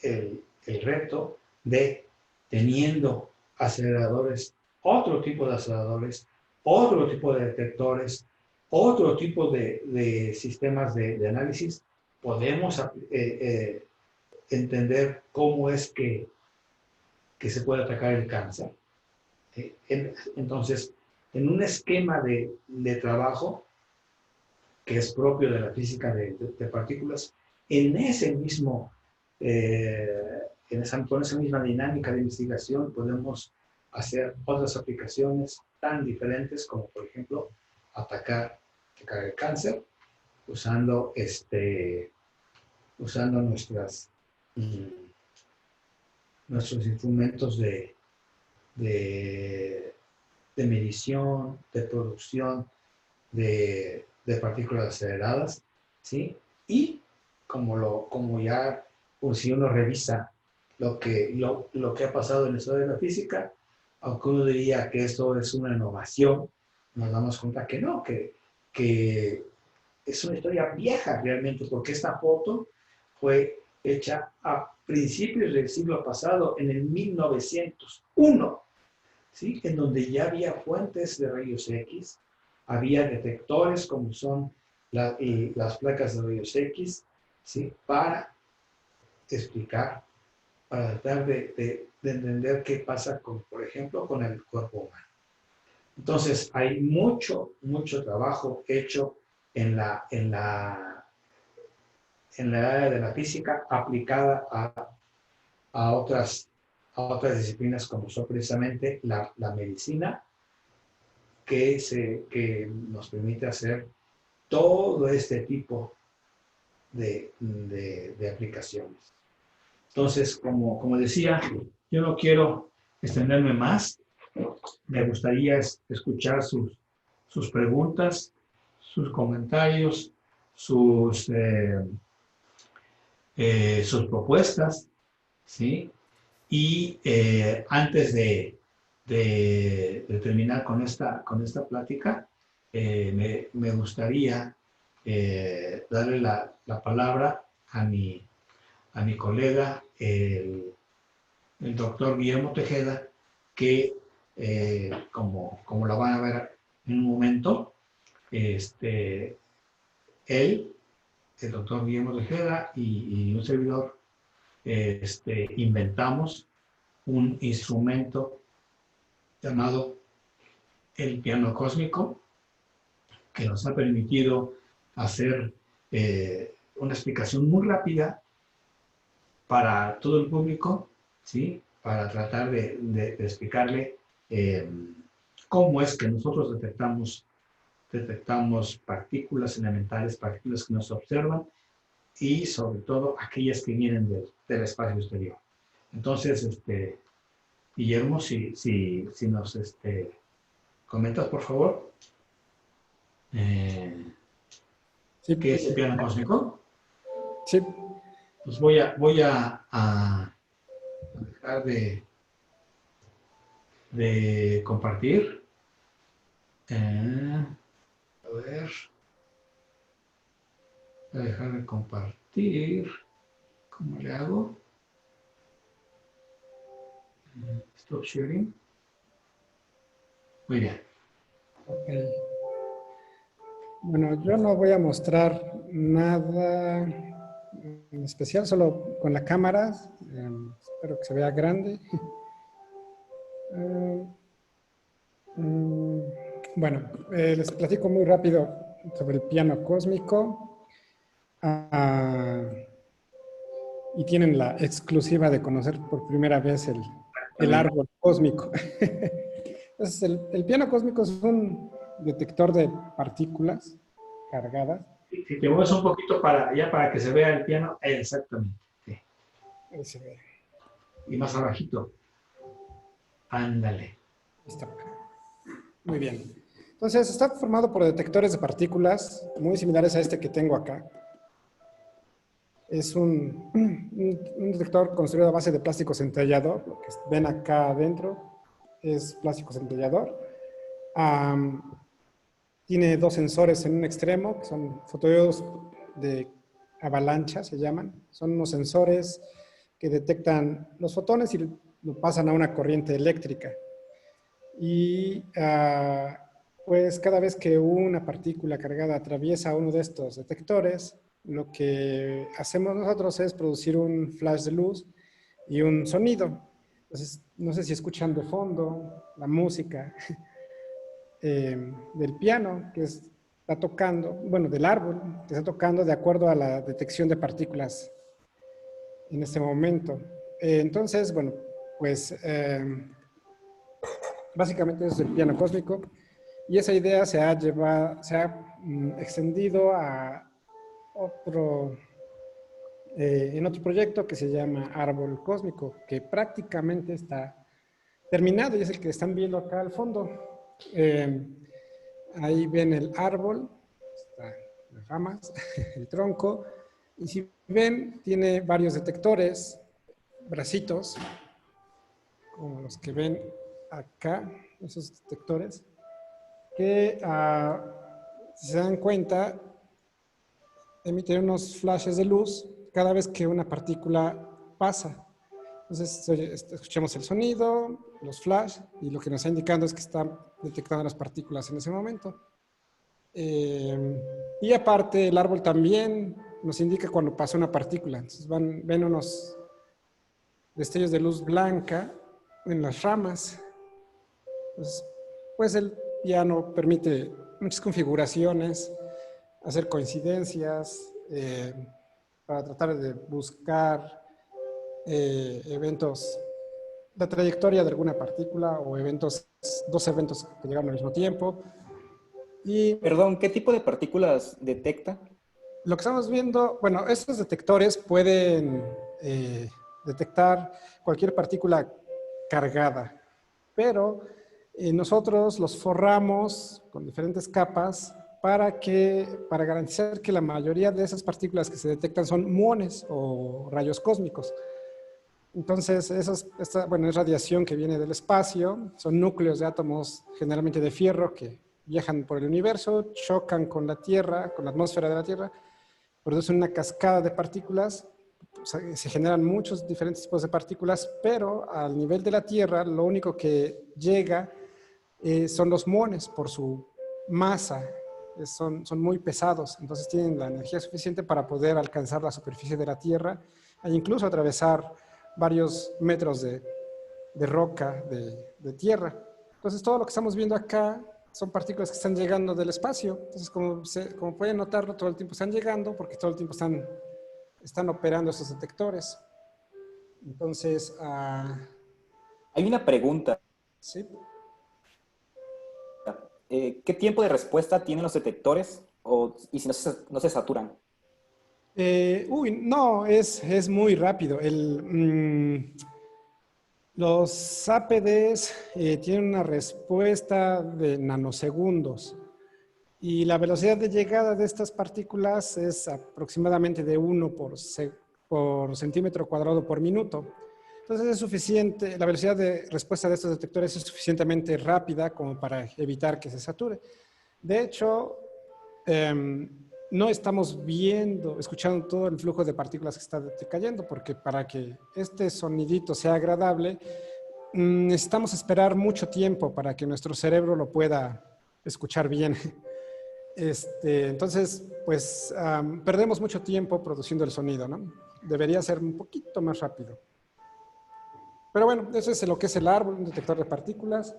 el reto de teniendo aceleradores, otro tipo de aceleradores, otro tipo de detectores, otro tipo de sistemas de análisis, podemos entender cómo es que se puede atacar el cáncer. Entonces, en un esquema de trabajo que es propio de la física de partículas, en ese mismo, con esa misma dinámica de investigación podemos hacer otras aplicaciones tan diferentes como, por ejemplo, atacar el cáncer usando, usando nuestros instrumentos de, de medición, de producción de partículas aceleradas, ¿sí? Y como ya, pues, si uno revisa lo que ha pasado en la historia de la física, aunque uno diría que esto es una innovación, nos damos cuenta que no, que es una historia vieja realmente, porque esta foto fue hecha a principios del siglo pasado, en el 1901, ¿sí? En donde ya había fuentes de rayos X, había detectores como son las placas de rayos X, ¿sí? Para explicar, para tratar de entender qué pasa, por ejemplo, con el cuerpo humano. Entonces, hay mucho trabajo hecho en en la área de la física aplicada a otras, a otras disciplinas como son precisamente la medicina, que nos permite hacer todo este tipo de aplicaciones. Entonces, como decía, yo no quiero extenderme más. Me gustaría escuchar sus preguntas, sus comentarios, sus propuestas, ¿sí? Y antes de terminar con esta plática, me gustaría darle la palabra a mi colega, el doctor Guillermo Tejeda, que como la van a ver en un momento, él, el doctor Guillermo Tejeda y un servidor, inventamos un instrumento llamado el piano cósmico, que nos ha permitido hacer una explicación muy rápida para todo el público, ¿sí? Para tratar de explicarle cómo es que nosotros detectamos partículas elementales, partículas que nos observan y sobre todo aquellas que vienen del espacio exterior. Entonces, Guillermo, si nos comentas, por favor, Sí, ¿qué es el piano cósmico? sí. Pues voy a dejar de compartir. A ver, voy a dejar de compartir. ¿Cómo le hago? Stop sharing. Muy bien. Okay. Bueno, yo no voy a mostrar nada en especial, solo con la cámara. Espero que se vea grande. Eh, mm, bueno, les platico muy rápido sobre el piano cósmico. Y tienen la exclusiva de conocer por primera vez el árbol cósmico. Entonces, el piano cósmico es un detector de partículas cargadas. Si te mueves un poquito para allá para que se vea el piano, exactamente. Sí. Ahí se ve. Y más abajito. Ándale. Ahí está. Muy bien. Entonces, está formado por detectores de partículas muy similares a este que tengo acá. Es un detector construido a base de plástico centellador. Lo que ven acá adentro es plástico centellador. Tiene dos sensores en un extremo, que son fotodiodos de avalancha, se llaman. Son unos sensores que detectan los fotones y lo pasan a una corriente eléctrica. Y pues cada vez que una partícula cargada atraviesa uno de estos detectores, lo que hacemos nosotros es producir un flash de luz y un sonido. Entonces, no sé si escuchan de fondo la música del piano que está tocando, bueno, del árbol que está tocando de acuerdo a la detección de partículas en este momento. Entonces, bueno, pues básicamente es el piano cósmico y esa idea se ha extendido a otro, en otro proyecto que se llama Árbol Cósmico, que prácticamente está terminado y es el que están viendo acá al fondo. Ahí ven el árbol, están las ramas, el tronco, y si ven, tiene varios detectores, bracitos, como los que ven acá, esos detectores, que si se dan cuenta, emiten unos flashes de luz cada vez que una partícula pasa. Entonces, escuchamos el sonido, los flash, y lo que nos está indicando es que está detectando las partículas en ese momento. Y aparte, el árbol también nos indica cuando pasa una partícula. Entonces, ven unos destellos de luz blanca en las ramas. Entonces, pues el piano permite muchas configuraciones, hacer coincidencias, para tratar de buscar eventos, la trayectoria de alguna partícula o eventos, dos eventos que llegan al mismo tiempo. Y Perdón, ¿qué tipo de partículas detecta? lo que estamos viendo, bueno, estos detectores pueden detectar cualquier partícula cargada, pero nosotros los forramos con diferentes capas para garantizar que la mayoría de esas partículas que se detectan son muones o rayos cósmicos. Entonces, bueno, es radiación que viene del espacio, son núcleos de átomos generalmente de fierro que viajan por el universo, chocan con la Tierra, con la atmósfera de la Tierra, producen una cascada de partículas, se generan muchos diferentes tipos de partículas, pero al nivel de la Tierra lo único que llega son los muones por su masa, son muy pesados, entonces tienen la energía suficiente para poder alcanzar la superficie de la Tierra e incluso atravesar varios metros de roca, de tierra. Entonces todo lo que estamos viendo acá son partículas que están llegando del espacio. Entonces, como pueden notarlo, todo el tiempo están llegando porque todo el tiempo están operando esos detectores. Entonces, Hay una pregunta. sí. ¿Qué tiempo de respuesta tienen los detectores y si no se saturan? No, es muy rápido. Los APDs tienen una respuesta de nanosegundos. Y la velocidad de llegada de estas partículas es aproximadamente de 1 por centímetro cuadrado por minuto. Entonces es suficiente, la velocidad de respuesta de estos detectores es suficientemente rápida como para evitar que se sature. De hecho, no estamos escuchando todo el flujo de partículas que está cayendo, porque para que este sonidito sea agradable, necesitamos esperar mucho tiempo para que nuestro cerebro lo pueda escuchar bien. Entonces, pues perdemos mucho tiempo produciendo el sonido, ¿no? Debería ser un poquito más rápido. Pero bueno, eso es lo que es el árbol, un detector de partículas.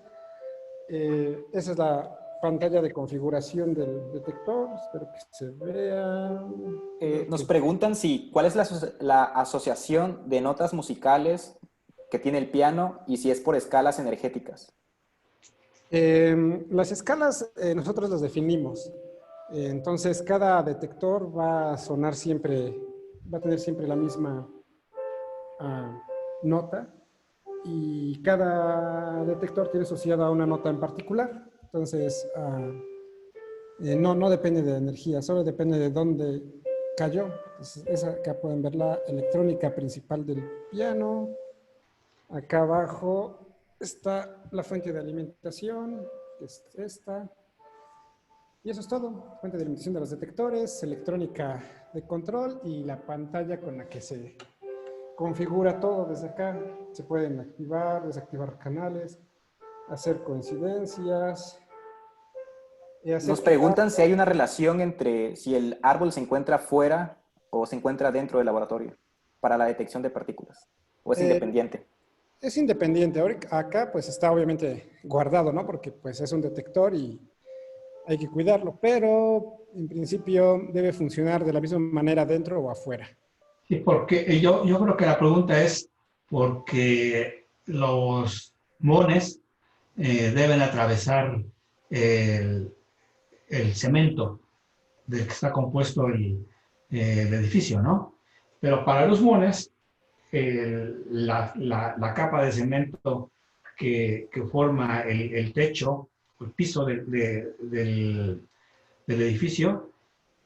Esa es la pantalla de configuración del detector. Espero que se vea. Nos preguntan cuál es la asociación de notas musicales que tiene el piano y si es por escalas energéticas. Las escalas nosotros las definimos. Entonces, cada detector va a sonar siempre, va a tener siempre la misma ah, nota y cada detector tiene asociada una nota en particular. Entonces, no depende de energía, solo depende de dónde cayó. Entonces, esa acá pueden ver la electrónica principal del piano. Acá abajo está la fuente de alimentación, que es esta. Y eso es todo. Fuente de alimentación de los detectores, electrónica de control y la pantalla con la que se configura todo desde acá. Se pueden activar, desactivar canales, hacer coincidencias. Nos preguntan si hay una relación entre si el árbol se encuentra fuera o se encuentra dentro del laboratorio para la detección de partículas, o es Eh, independiente. es independiente. Ahora, acá pues está obviamente guardado, ¿no? Porque pues es un detector y hay que cuidarlo, pero en principio debe funcionar de la misma manera dentro o afuera. Sí, porque yo creo que la pregunta es porque los mones deben atravesar el, el cemento del que está compuesto el edificio, ¿no? Pero para los mones, la capa de cemento que forma el techo, el piso del edificio,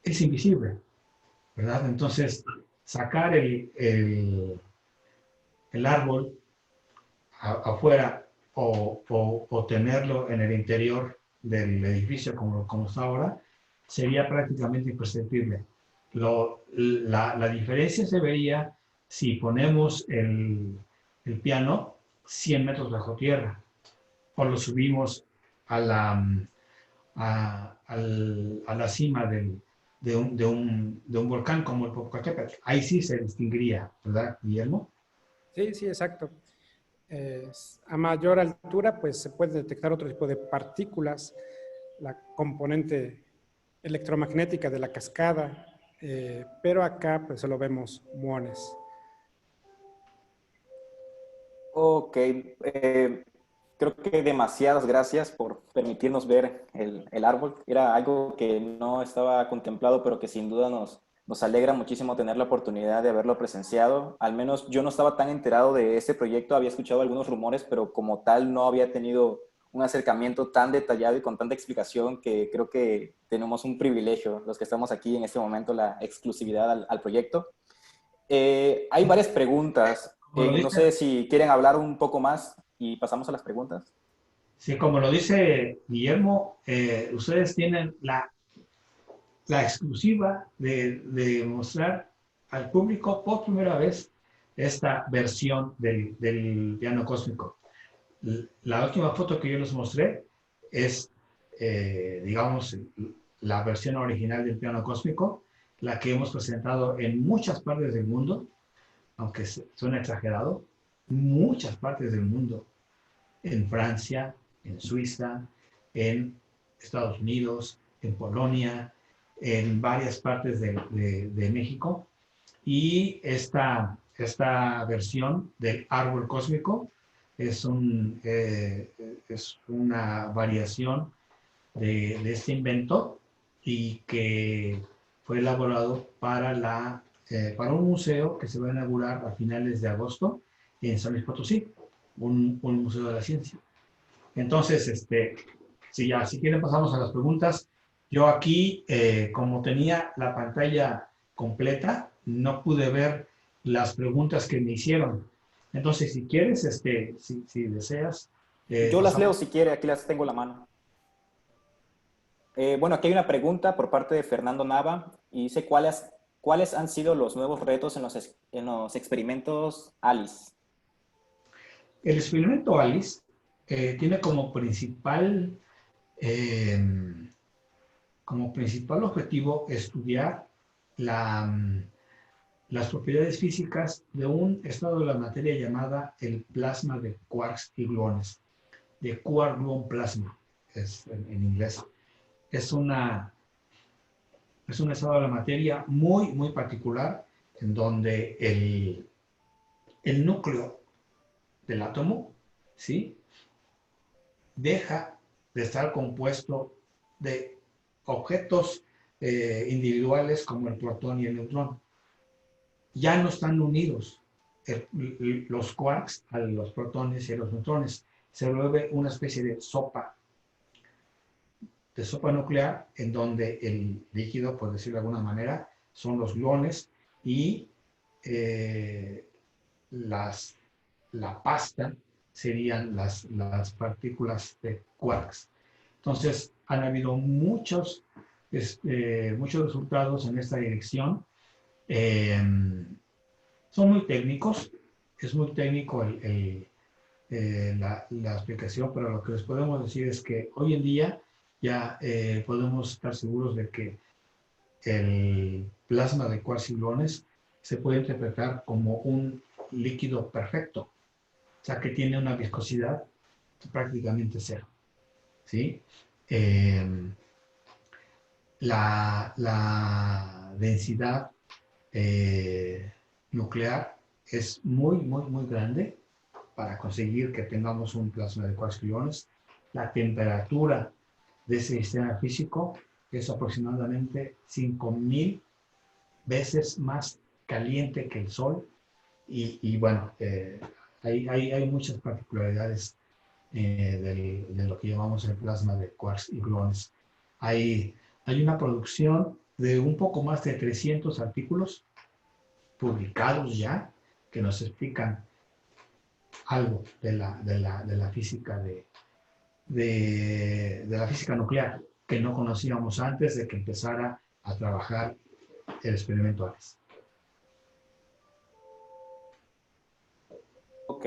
es invisible, ¿verdad? Entonces, sacar el árbol afuera o tenerlo en el interior del edificio como está ahora, sería prácticamente imperceptible. La diferencia se vería si ponemos el piano 100 metros bajo tierra o lo subimos a a la cima de un volcán como el Popocatépetl. Ahí sí se distinguiría, ¿verdad, Guillermo? Sí, sí, exacto. A mayor altura, pues se puede detectar otro tipo de partículas, la componente electromagnética de la cascada, pero acá pues solo vemos muones. Ok, creo que demasiadas gracias por permitirnos ver el árbol. Era algo que no estaba contemplado, pero que sin duda nos alegra muchísimo tener la oportunidad de haberlo presenciado. Al menos yo no estaba tan enterado de este proyecto, había escuchado algunos rumores, pero como tal no había tenido un acercamiento tan detallado y con tanta explicación que creo que tenemos un privilegio, los que estamos aquí en este momento, la exclusividad al proyecto. Hay varias preguntas. Como lo No dice, sé si quieren hablar un poco más y pasamos a las preguntas. sí, como lo dice Guillermo, ustedes tienen la exclusiva de mostrar al público por primera vez esta versión del piano cósmico. La última foto que yo les mostré es, digamos, la versión original del piano cósmico, la que hemos presentado en muchas partes del mundo, aunque suene exagerado, muchas partes del mundo, en Francia, en Suiza, en Estados Unidos, en Polonia, en varias partes de México. Y esta versión del árbol cósmico es una variación de este invento y que fue elaborado para un museo que se va a inaugurar a finales de agosto en San Luis Potosí, un museo de la ciencia. Entonces, si quieren pasamos a las preguntas. Yo aquí, como tenía la pantalla completa, no pude ver las preguntas que me hicieron. Entonces, si quieres, si deseas, Yo las leo pasamos. si quiere, aquí las tengo en la mano. Bueno, aquí hay una pregunta por parte de Fernando Nava y dice, ¿cuáles han sido los nuevos retos en los experimentos ALICE? El experimento ALICE tiene eh, como principal objetivo estudiar la, las propiedades físicas de un estado de la materia llamada el plasma de quarks y gluones, de quark-gluon plasma, es en inglés. Es, una, es un estado de la materia muy particular en donde el núcleo del átomo, ¿sí? Deja de estar compuesto de objetos individuales como el protón y el neutrón. Ya no están unidos los quarks a los protones y a los neutrones. Se vuelve una especie de sopa nuclear en donde el líquido, por decirlo de alguna manera, son los gluones y la pasta serían las partículas de quarks. Entonces, han habido muchos resultados en esta dirección. Son muy técnicos, es muy técnico la explicación, pero lo que les podemos decir es que hoy en día ya podemos estar seguros de que el plasma de quarks y gluones se puede interpretar como un líquido perfecto, o sea que tiene una viscosidad prácticamente cero, ¿sí? La densidad nuclear es muy, muy, muy grande para conseguir que tengamos un plasma de quarks y gluones. La temperatura de ese sistema físico es aproximadamente 5000 veces más caliente que el Sol y bueno, hay muchas particularidades de lo que llamamos el plasma de quarks y gluones. Hay una producción de un poco más de 300 artículos publicados ya que nos explican algo de la física de la física nuclear que no conocíamos antes de que empezara a trabajar el experimento ALES. Ok,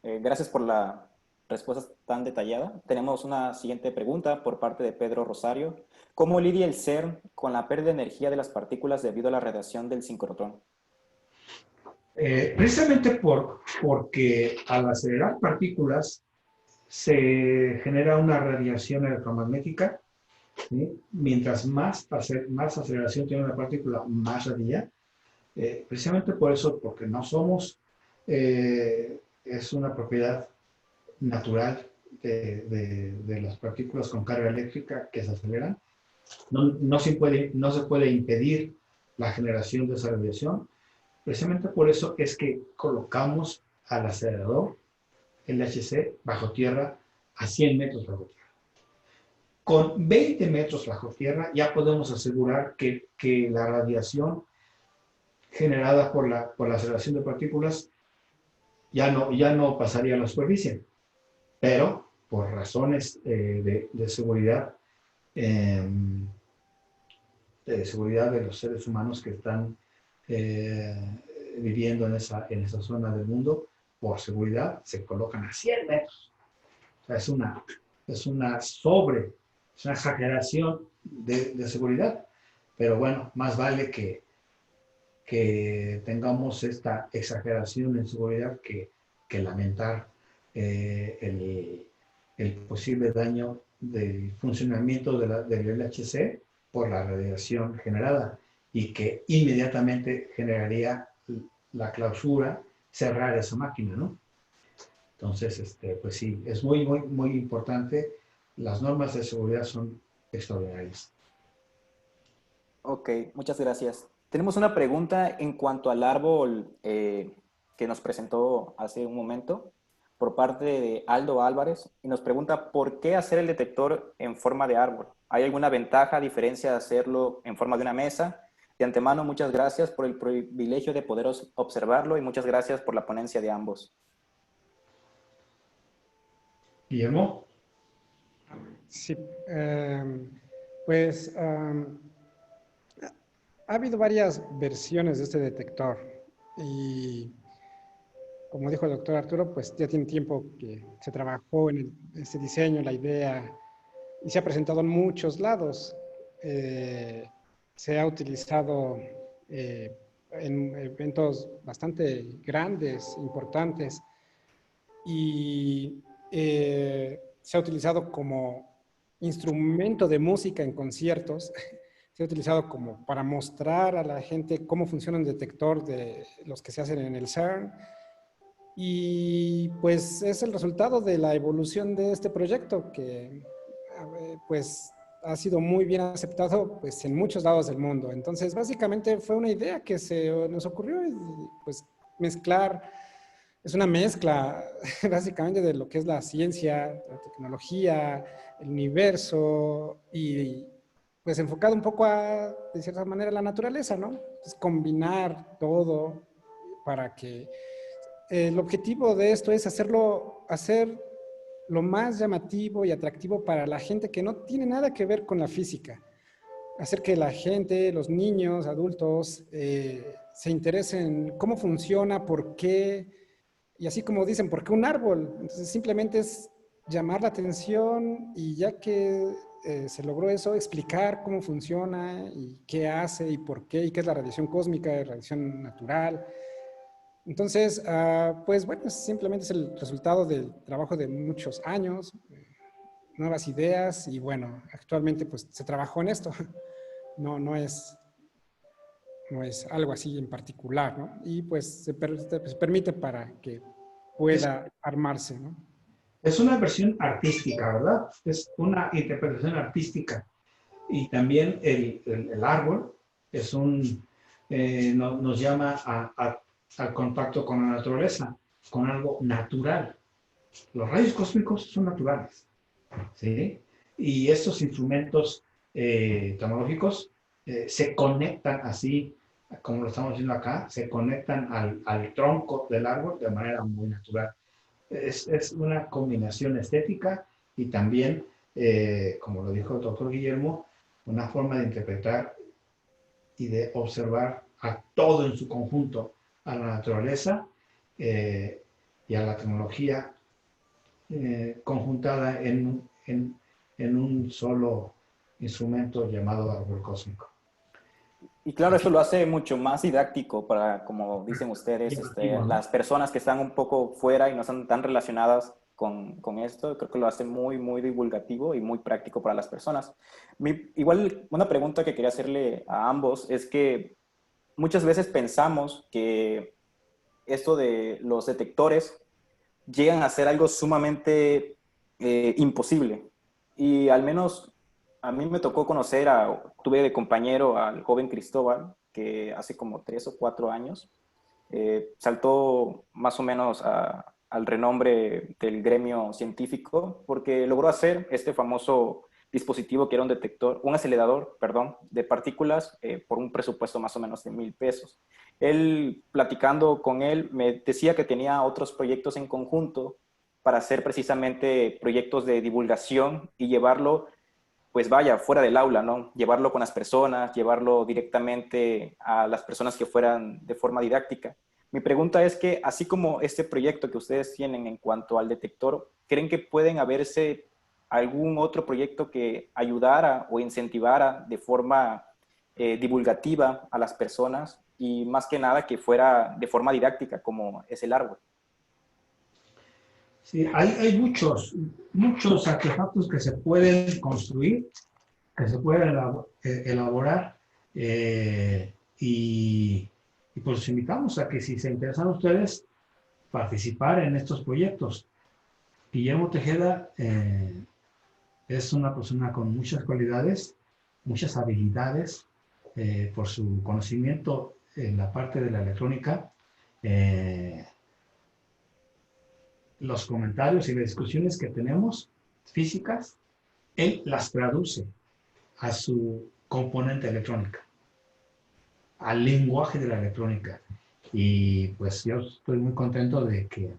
gracias por la respuesta tan detallada. Tenemos una siguiente pregunta por parte de Pedro Rosario. ¿Cómo lidia el CERN con la pérdida de energía de las partículas debido a la radiación del sincrotrón? Precisamente porque al acelerar partículas se genera una radiación electromagnética, ¿sí? Mientras más aceleración tiene una partícula, más radia. Precisamente por eso, porque no somos, es una propiedad natural de las partículas con carga eléctrica que se aceleran. No se puede impedir la generación de esa radiación. Precisamente por eso es que colocamos al acelerador LHC bajo tierra a 100 metros bajo tierra. Con 20 metros bajo tierra ya podemos asegurar que la radiación generada por la aceleración de partículas ya no pasaría a la superficie, pero por razones de seguridad, de los seres humanos que están viviendo en esa zona del mundo, por seguridad se colocan a 100 metros. O sea, es una exageración de seguridad, pero bueno, más vale que tengamos esta exageración en seguridad que lamentar el posible daño del funcionamiento del LHC por la radiación generada y que inmediatamente generaría la clausura, cerrar esa máquina, ¿no? Entonces, pues sí, es muy, muy, muy importante. Las normas de seguridad son extraordinarias. Ok, muchas gracias. Tenemos una pregunta en cuanto al árbol que nos presentó hace un momento por parte de Aldo Álvarez y nos pregunta ¿por qué hacer el detector en forma de árbol? ¿Hay alguna ventaja, diferencia de hacerlo en forma de una mesa? De antemano, muchas gracias por el privilegio de poder observarlo y muchas gracias por la ponencia de ambos. Guillermo. Sí, pues ha habido varias versiones de este detector y como dijo el doctor Arturo, pues ya tiene tiempo que se trabajó en este diseño, la idea, y se ha presentado en muchos lados. Se ha utilizado en eventos bastante grandes, importantes, y se ha utilizado como instrumento de música en conciertos. Se ha utilizado como para mostrar a la gente cómo funciona un detector de los que se hacen en el CERN. Y pues es el resultado de la evolución de este proyecto que pues ha sido muy bien aceptado pues en muchos lados del mundo. Entonces básicamente fue una idea que se nos ocurrió y pues mezclar, es una mezcla básicamente de lo que es la ciencia, la tecnología, el universo y pues enfocado un poco a, de cierta manera, la naturaleza, ¿no? Es combinar todo para que el objetivo de esto es hacer lo más llamativo y atractivo para la gente que no tiene nada que ver con la física. Hacer que la gente, los niños, adultos, se interesen cómo funciona, por qué, y así como dicen, ¿por qué un árbol? Entonces simplemente es llamar la atención y ya que se logró eso, explicar cómo funciona y qué hace y por qué, y qué es la radiación cósmica, radiación natural. Entonces, pues bueno, simplemente es el resultado del trabajo de muchos años, nuevas ideas y bueno, actualmente pues se trabajó en esto. No es algo así en particular, ¿no? Y pues se permite para que Es, pueda armarse, ¿no? es una versión artística, ¿verdad? Es una interpretación artística. Y también el árbol es nos llama al contacto con la naturaleza, con algo natural. Los rayos cósmicos son naturales, ¿sí? Y estos instrumentos tecnológicos se conectan así, como lo estamos viendo acá, se conectan al tronco del árbol de manera muy natural. Es una combinación estética y también, como lo dijo el doctor Guillermo, una forma de interpretar y de observar a todo en su conjunto, a la naturaleza y a la tecnología conjuntada en un solo instrumento llamado árbol cósmico. Y claro, eso lo hace mucho más didáctico para, como dicen ustedes, Llamativo, ¿no? las personas que están un poco fuera y no están tan relacionadas con esto. Creo que lo hace muy, muy divulgativo y muy práctico para las personas. Igual, una pregunta que quería hacerle a ambos es que muchas veces pensamos que esto de los detectores llegan a ser algo sumamente imposible. Y al menos a mí me tocó conocer, tuve de compañero al joven Cristóbal, que hace como 3 o 4 años saltó más o menos al renombre del gremio científico porque logró hacer este famoso dispositivo que era un detector, un acelerador, perdón, de partículas por un presupuesto más o menos de 1,000 pesos. Él, platicando con él, me decía que tenía otros proyectos en conjunto para hacer precisamente proyectos de divulgación y llevarlo, pues vaya, fuera del aula, ¿no? Llevarlo con las personas, llevarlo directamente a las personas que fueran de forma didáctica. Mi pregunta es que, así como este proyecto que ustedes tienen en cuanto al detector, ¿creen que pueden haberse algún otro proyecto que ayudara o incentivara de forma divulgativa a las personas y más que nada que fuera de forma didáctica como es el árbol? Sí, hay muchos artefactos que se pueden construir, que se pueden elaborar y pues los invitamos a que si se interesan ustedes, participar en estos proyectos. Guillermo Tejeda es una persona con muchas cualidades, muchas habilidades, por su conocimiento en la parte de la electrónica. Los comentarios y las discusiones que tenemos físicas, él las traduce a su componente electrónica, al lenguaje de la electrónica. Y pues yo estoy muy contento de que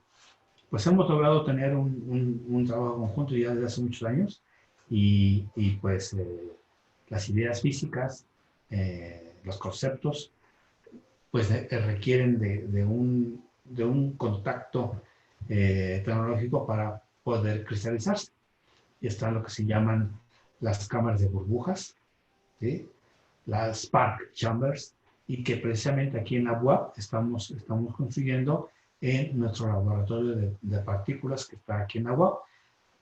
pues hemos logrado tener un trabajo conjunto ya desde hace muchos años y pues las ideas físicas, los conceptos, pues requieren de un contacto tecnológico para poder cristalizarse. Y están lo que se llaman las cámaras de burbujas, ¿sí? Las Spark Chambers, y que precisamente aquí en la UAP estamos construyendo en nuestro laboratorio de partículas que está aquí en la UAP.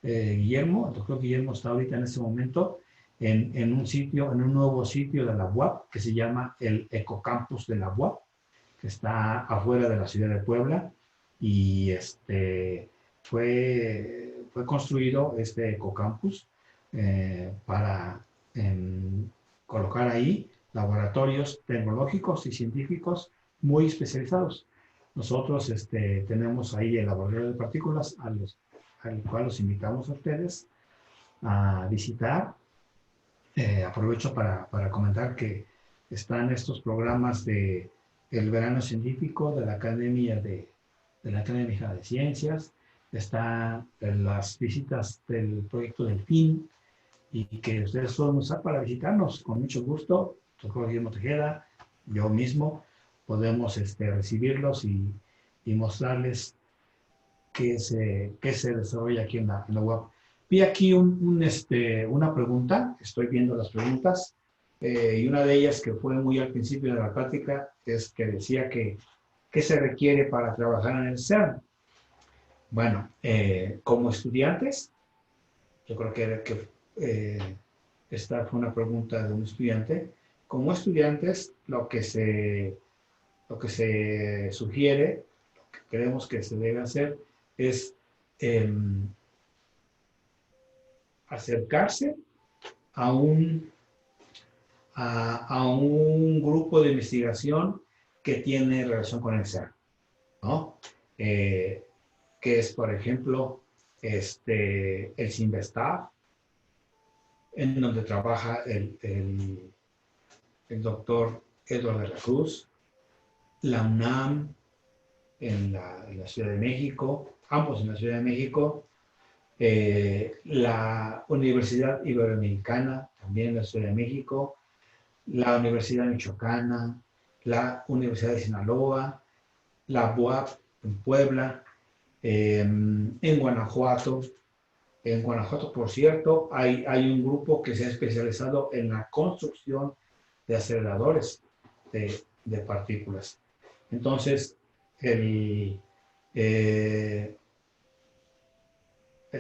El doctor Guillermo está ahorita en este momento en un nuevo sitio de la UAP que se llama el Ecocampus de la UAP, que está afuera de la ciudad de Puebla, y fue construido este ecocampus para colocar ahí laboratorios tecnológicos y científicos muy especializados. Nosotros tenemos ahí el laboratorio de partículas al cual los invitamos a ustedes a visitar. Aprovecho para comentar que están estos programas de el verano científico de la Academia Mexicana de Ciencias, están las visitas del proyecto Delfín, y que ustedes pueden usar para visitarnos con mucho gusto. Doctor Guillermo Tejeda, yo mismo, podemos recibirlos y mostrarles qué se desarrolla aquí en la web. Vi aquí una pregunta, estoy viendo las preguntas, y una de ellas que fue muy al principio de la práctica es que decía que ¿qué se requiere para trabajar en el CERN? Bueno, como estudiantes, yo creo que esta fue una pregunta de un estudiante. Como estudiantes, lo que se sugiere, lo que creemos que se debe hacer es acercarse a un grupo de investigación que tiene relación con el CERN, ¿no? Que es, por ejemplo, el CIMBESTAF, en donde trabaja el doctor Eduardo de la Cruz, la UNAM en la Ciudad de México, ambos en la Ciudad de México, la Universidad Iberoamericana, también en la Ciudad de México, la Universidad Michoacana, la Universidad de Sinaloa, la UAP en Puebla, en Guanajuato. En Guanajuato, por cierto, hay un grupo que se ha especializado en la construcción de aceleradores de partículas. Entonces, el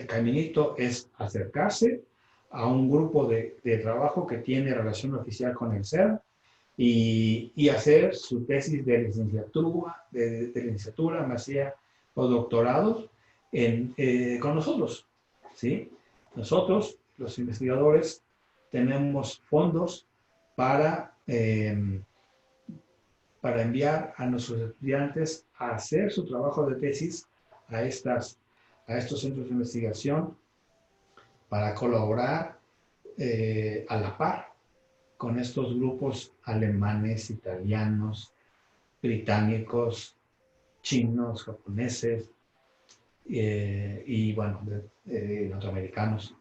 caminito es acercarse a un grupo de trabajo que tiene relación oficial con el CERN y hacer su tesis de licenciatura, maestría o doctorado con nosotros, ¿sí? Nosotros, los investigadores, tenemos fondos para enviar a nuestros estudiantes a hacer su trabajo de tesis a estos centros de investigación para colaborar a la par con estos grupos alemanes, italianos, británicos, chinos, japoneses y bueno, norteamericanos.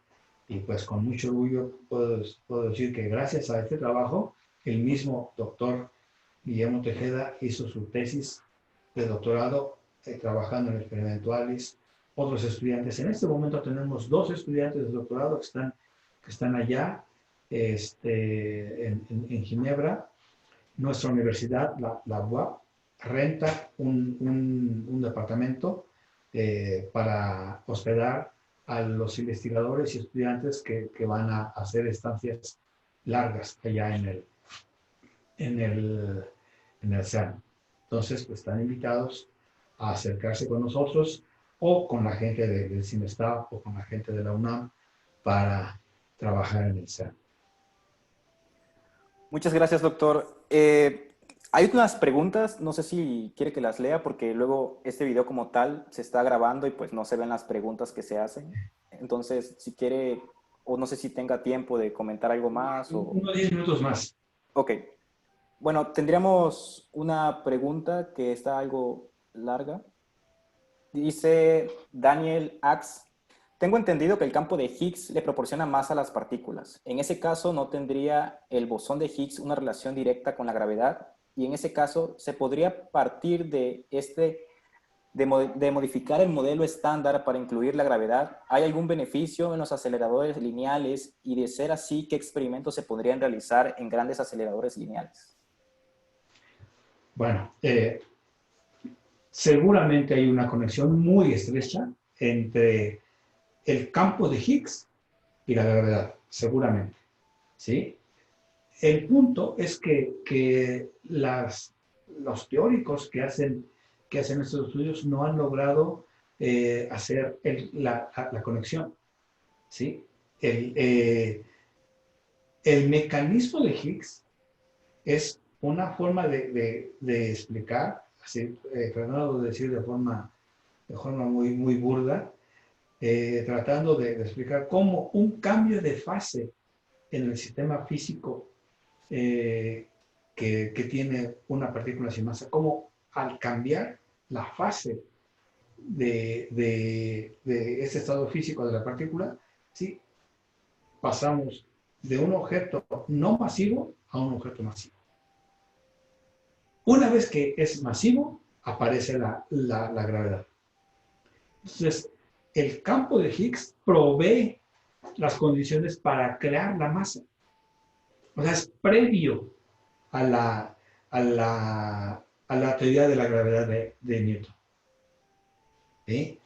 Y pues con mucho orgullo puedo decir que gracias a este trabajo, el mismo doctor Guillermo Tejeda hizo su tesis de doctorado trabajando en experimentales. Otros estudiantes, en este momento tenemos 2 estudiantes de doctorado que están allá en Ginebra. Nuestra universidad, la UAP, renta un departamento para hospedar a los investigadores y estudiantes que van a hacer estancias largas allá en el CERN. Entonces, pues están invitados a acercarse con nosotros o con la gente del CIMESTAF o con la gente de la UNAM para trabajar en el CERN. Muchas gracias, doctor. Hay unas preguntas, no sé si quiere que las lea porque luego este video como tal se está grabando y pues no se ven las preguntas que se hacen. Entonces, si quiere, o no sé si tenga tiempo de comentar algo más o... Unos 10 minutos más. Ok. Bueno, tendríamos una pregunta que está algo larga. Dice Daniel Ax, tengo entendido que el campo de Higgs le proporciona masa a las partículas. En ese caso, ¿no tendría el bosón de Higgs una relación directa con la gravedad? Y en ese caso, ¿se podría partir de modificar el modelo estándar para incluir la gravedad? ¿Hay algún beneficio en los aceleradores lineales? Y de ser así, ¿qué experimentos se podrían realizar en grandes aceleradores lineales? Bueno, seguramente hay una conexión muy estrecha entre el campo de Higgs y la gravedad, seguramente, ¿sí? El punto es que los teóricos que hacen que hacen estos estudios no han logrado hacer la conexión, ¿sí? El mecanismo de Higgs es una forma de explicar, así, tratando de decir de forma muy, muy burda, tratando de explicar cómo un cambio de fase en el sistema físico que tiene una partícula sin masa, cómo al cambiar la fase de ese estado físico de la partícula, ¿sí? Pasamos de un objeto no masivo a un objeto masivo. Una vez que es masivo, aparece la gravedad. Entonces, el campo de Higgs provee las condiciones para crear la masa. O sea, es previo a la teoría de la gravedad de Newton. ¿Sí?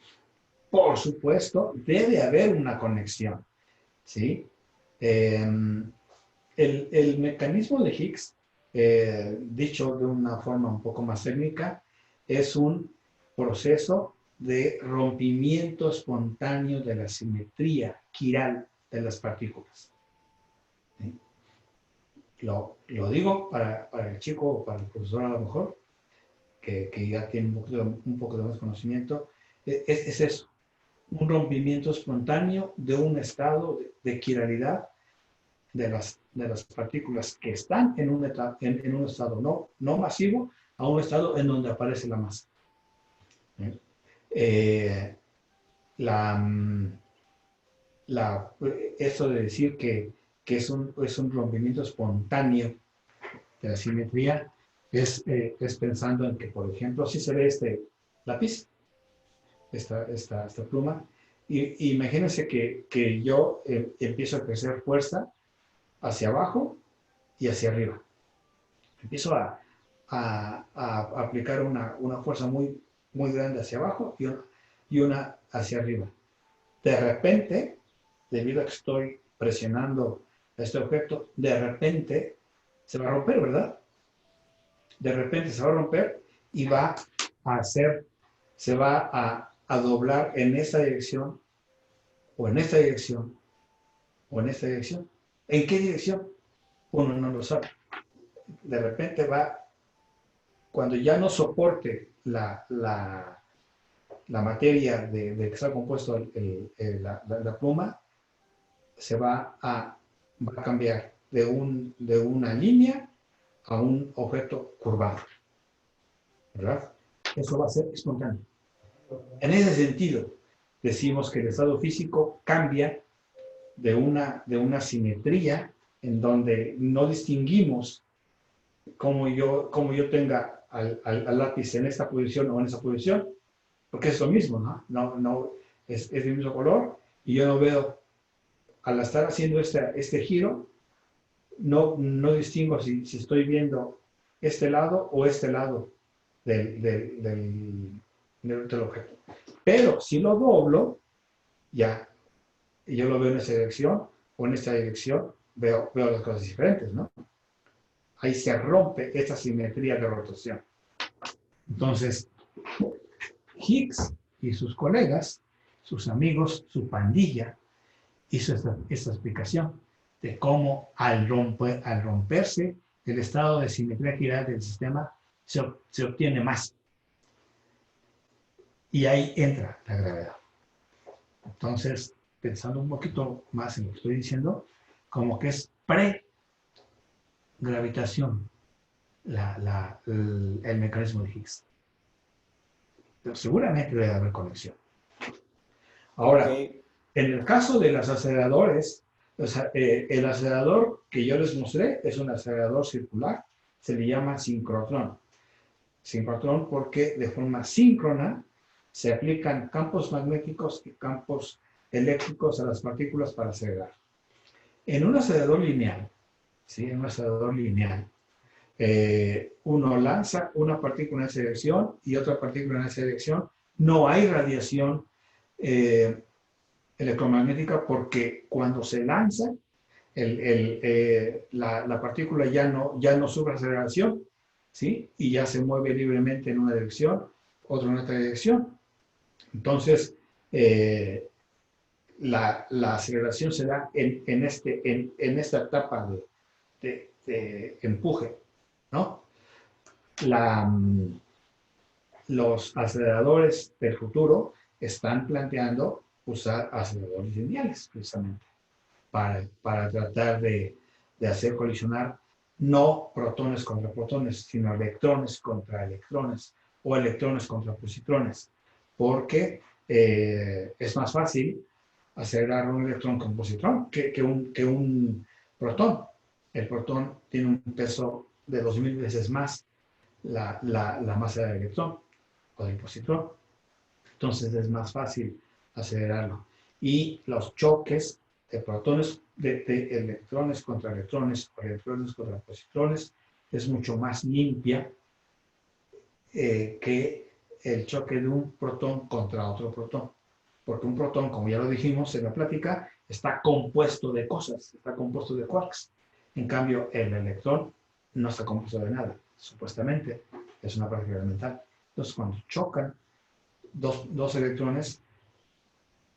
Por supuesto, debe haber una conexión. ¿Sí? El mecanismo de Higgs, dicho de una forma un poco más técnica, es un proceso de rompimiento espontáneo de la simetría quiral de las partículas. ¿Sí? Lo digo para el chico o para el profesor a lo mejor, que ya tiene un poco de más conocimiento, es eso, un rompimiento espontáneo de un estado de quiralidad de las partículas que están en un estado no masivo a un estado en donde aparece la masa. Esto de decir que es un rompimiento espontáneo de la simetría es pensando en que, por ejemplo, si se ve este lápiz, esta pluma, y imagínense que yo empiezo a crecer fuerza hacia abajo y hacia arriba. Empiezo a aplicar una fuerza muy, muy grande hacia abajo y una hacia arriba. De repente, debido a que estoy presionando este objeto, de repente se va a romper, ¿verdad? De repente se va a romper y se va a doblar en esta dirección, o en esta dirección, o en esta dirección. ¿En qué dirección? Uno no lo sabe. De repente cuando ya no soporte la materia de que está compuesto la pluma, va a cambiar de una línea a un objeto curvado, ¿verdad? Eso va a ser espontáneo. En ese sentido, decimos que el estado físico cambia de una simetría en donde no distinguimos como yo tenga al lápiz en esta posición o en esa posición, porque es lo mismo, ¿no? No es el mismo color, y yo no veo, al estar haciendo este giro, no distingo si estoy viendo este lado o este lado del objeto. Pero si lo doblo, ya, y yo lo veo en esta dirección o en esta dirección, veo las cosas diferentes, ¿no? Ahí se rompe esta simetría de rotación. Entonces, Higgs y sus colegas, sus amigos, su pandilla, hizo esta explicación de cómo al romperse el estado de simetría quiral del sistema se obtiene más. Y ahí entra la gravedad. Entonces, pensando un poquito más en lo que estoy diciendo, como que es pre-gravitación el mecanismo de Higgs. Pero seguramente debe haber conexión. Ahora, en el caso de los aceleradores, el acelerador que yo les mostré es un acelerador circular, se le llama sincrotrón. Sincrotrón porque de forma síncrona se aplican campos magnéticos y campos eléctricos a las partículas para acelerar. En un acelerador lineal, ¿sí? En un acelerador lineal, uno lanza una partícula en esa dirección y otra partícula en esa dirección. No hay radiación electromagnética porque cuando se lanza, la partícula ya no sufre aceleración, ¿sí? Y ya se mueve libremente en una dirección, otro en otra dirección. Entonces, la aceleración se da en esta etapa de empuje, ¿no? La, los aceleradores del futuro están planteando usar aceleradores lineales, precisamente, para tratar de hacer colisionar no protones contra protones, sino electrones contra electrones o electrones contra positrones, porque es más fácil acelerar un electrón con positrón que un protón. El protón tiene un peso de 2000 veces más la masa del electrón o del positrón. Entonces es más fácil acelerarlo. Y los choques de protones, de electrones contra electrones o electrones contra positrones es mucho más limpia que el choque de un protón contra otro protón. Porque un protón, como ya lo dijimos en la plática, está compuesto de cosas, está compuesto de quarks. En cambio, el electrón no está compuesto de nada, supuestamente. Es una partícula elemental. Entonces, cuando chocan dos electrones,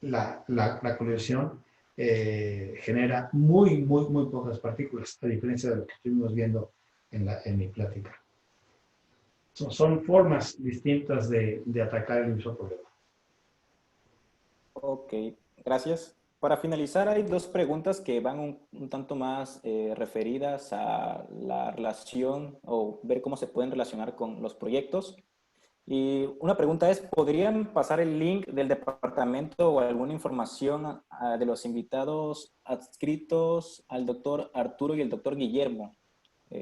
la colisión genera muy pocas partículas, a diferencia de lo que estuvimos viendo en mi plática. Son formas distintas de atacar el mismo problema. Ok, gracias. Para finalizar, hay dos preguntas que van un tanto más referidas a la relación o ver cómo se pueden relacionar con los proyectos. Y una pregunta es, ¿podrían pasar el link del departamento o alguna información de los invitados adscritos al doctor Arturo y el doctor Guillermo?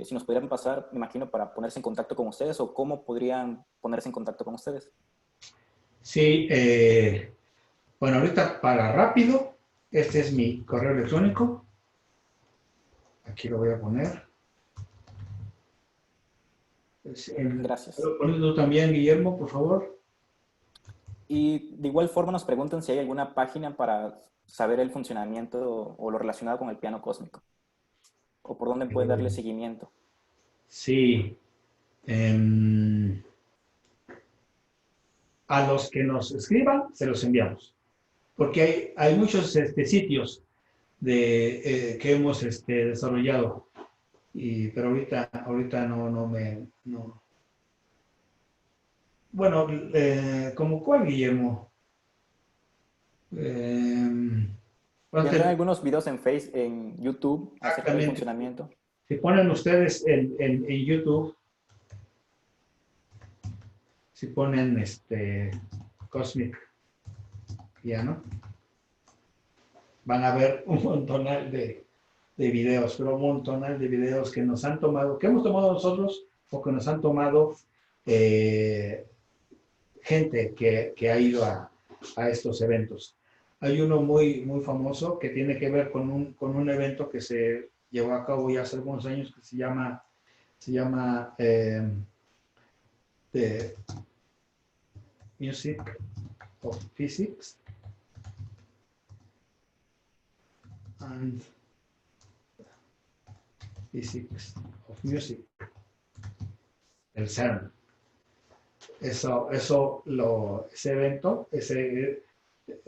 Si nos pudieran pasar, me imagino, para ponerse en contacto con ustedes o cómo podrían ponerse en contacto con ustedes. Sí, bueno, ahorita para rápido, este es mi correo electrónico. Aquí lo voy a poner. Gracias. ¿Puedo ponerlo también, Guillermo, por favor? Y de igual forma nos preguntan si hay alguna página para saber el funcionamiento o lo relacionado con el piano cósmico. O por dónde pueden darle seguimiento. Sí. A los que nos escriban, se los enviamos. Porque hay muchos sitios que hemos desarrollado. Pero ahorita no me... No. Bueno, ¿como cuál, Guillermo? Tendrán algunos videos en en YouTube acerca del Exactamente. funcionamiento. Si ponen ustedes en YouTube, si ponen Cosmic Piano, van a ver un montonal de videos, pero un montonal de videos que nos han tomado, que hemos tomado nosotros o que nos han tomado gente que ha ido a estos eventos. Hay uno muy famoso que tiene que ver con un evento que se llevó a cabo ya hace algunos años que se llama The Music of Physics and Physics of Music, el CERN. Ese evento,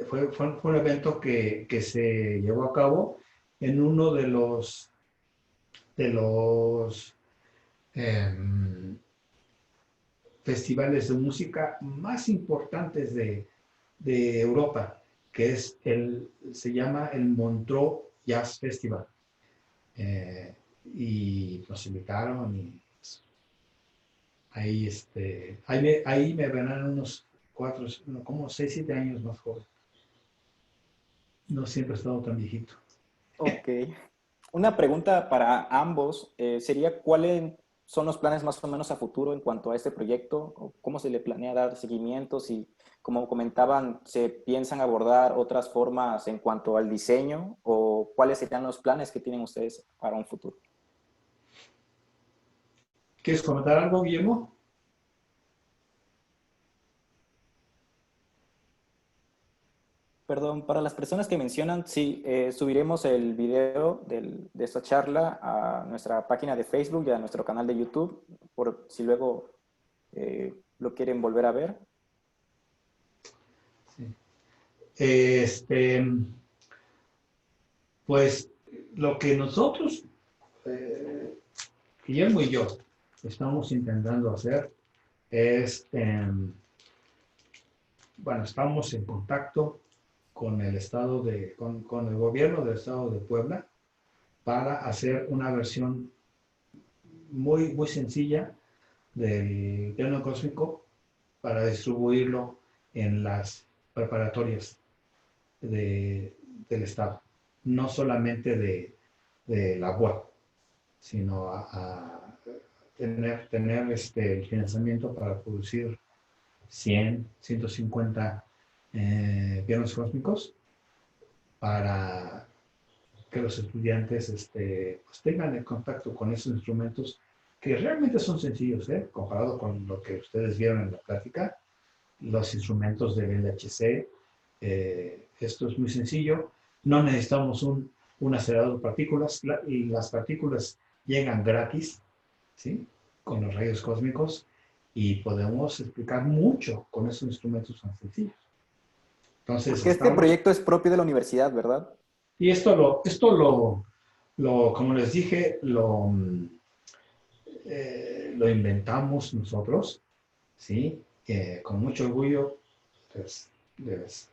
fue un evento que se llevó a cabo en uno de los festivales de música más importantes de Europa, que se llama el Montreux Jazz Festival. Y nos invitaron y ahí me verán unos 6, 7 años más joven. No siempre he estado tan viejito. Ok. Una pregunta para ambos sería, ¿cuáles son los planes más o menos a futuro en cuanto a este proyecto? ¿O cómo se le planea dar seguimiento? Si, como comentaban, se piensan abordar otras formas en cuanto al diseño o cuáles serían los planes que tienen ustedes para un futuro. ¿Quieres comentar algo, Guillermo? Perdón, para las personas que mencionan, sí, subiremos el video de esta charla a nuestra página de Facebook y a nuestro canal de YouTube, por si luego lo quieren volver a ver. Sí. Este, pues lo que nosotros, Guillermo y yo, estamos intentando hacer es, bueno, estamos en contacto con el estado con el gobierno del estado de Puebla para hacer una versión muy, muy sencilla del piano cósmico para distribuirlo en las preparatorias del estado, no solamente de la UAP, sino a tener el financiamiento para producir 100, 150 pianos cósmicos para que los estudiantes pues tengan el contacto con esos instrumentos que realmente son sencillos, comparado con lo que ustedes vieron en la plática, los instrumentos del LHC. Esto es muy sencillo, no necesitamos un acelerador de partículas y las partículas llegan gratis, ¿sí? Con los rayos cósmicos y podemos explicar mucho con esos instrumentos tan sencillos. Entonces, Porque este proyecto es propio de la universidad, ¿verdad? y como les dije, lo inventamos nosotros, ¿sí? Con mucho orgullo les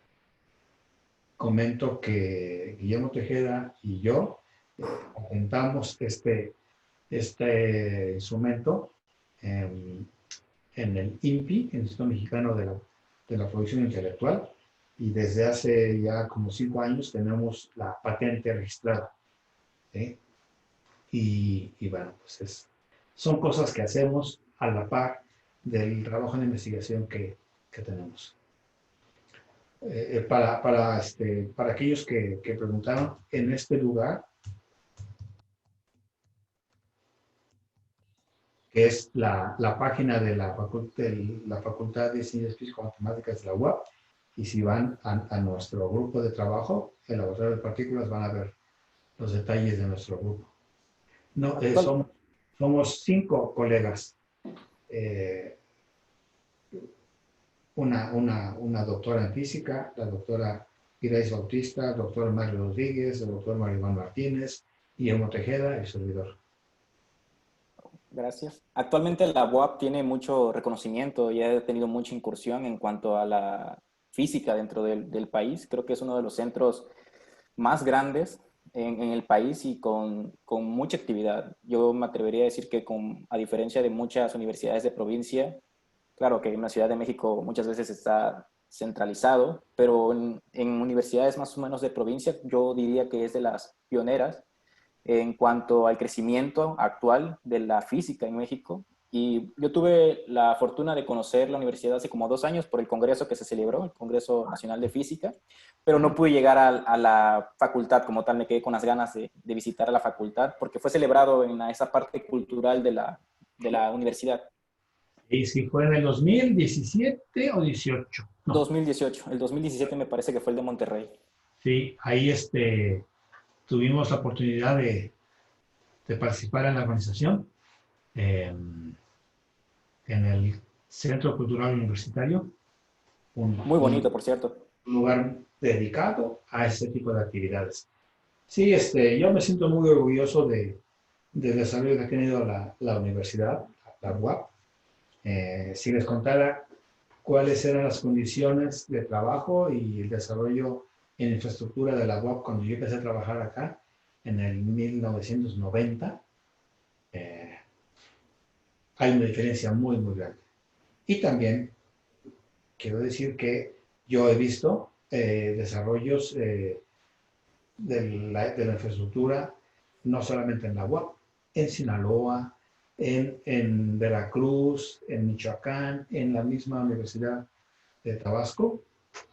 comento que Guillermo Tejeda y yo inventamos este instrumento en el INPI, el Instituto Mexicano de la Producción Intelectual, y desde hace ya como 5 años tenemos la patente registrada. ¿Sí? Y bueno, pues son cosas que hacemos a la par del trabajo de investigación que tenemos. Para aquellos que preguntaron, en este lugar, que es la página de la Facultad de Ciencias Físico-Matemáticas de la UAP, y si van a nuestro grupo de trabajo, el laboratorio de partículas, van a ver los detalles de nuestro grupo. No, somos 5 colegas. Una doctora en física, la doctora Irais Bautista, el doctor Mario Rodríguez, el doctor Mario Iván Martínez, Guillermo Tejeda y servidor. Gracias. Actualmente la UAP tiene mucho reconocimiento y ha tenido mucha incursión en cuanto a la física dentro del país. Creo que es uno de los centros más grandes en el país y con mucha actividad. Yo me atrevería a decir que a diferencia de muchas universidades de provincia, claro que en la Ciudad de México muchas veces está centralizado, pero en universidades más o menos de provincia yo diría que es de las pioneras en cuanto al crecimiento actual de la física en México. Y yo tuve la fortuna de conocer la universidad hace como 2 años por el congreso que se celebró, el Congreso Nacional de Física, pero no pude llegar a la facultad como tal, me quedé con las ganas de visitar a la facultad porque fue celebrado en esa parte cultural de la universidad. Y si fue en el 2017 o 18, no. 2018, el 2017 me parece que fue el de Monterrey. Sí, ahí tuvimos la oportunidad de participar en la organización en el Centro Cultural Universitario, Muy bonito, por cierto. un lugar dedicado a ese tipo de actividades. Sí, yo me siento muy orgulloso del desarrollo que ha tenido la universidad, la UAP. Si les contara cuáles eran las condiciones de trabajo y el desarrollo en infraestructura de la UAP cuando yo empecé a trabajar acá en el 1990, hay una diferencia muy, muy grande. Y también quiero decir que yo he visto desarrollos de la infraestructura, no solamente en la UAP, en Sinaloa, en Veracruz, en Michoacán, en la misma Universidad de Tabasco.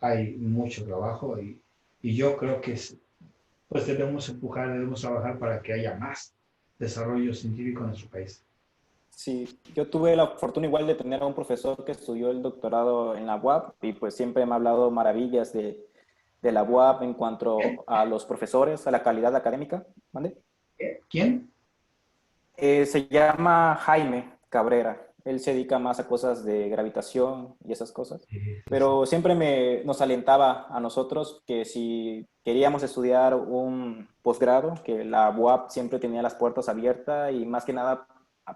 Hay mucho trabajo y yo creo que pues debemos trabajar para que haya más desarrollo científico en nuestro país. Sí, yo tuve la fortuna igual de tener a un profesor que estudió el doctorado en la UAP y pues siempre me ha hablado maravillas de la UAP en cuanto a los profesores, a la calidad académica. ¿Mande? ¿Quién? Se llama Jaime Cabrera. Él se dedica más a cosas de gravitación y esas cosas. Sí, sí, sí. Pero siempre nos alentaba a nosotros que si queríamos estudiar un posgrado, que la UAP siempre tenía las puertas abiertas y más que nada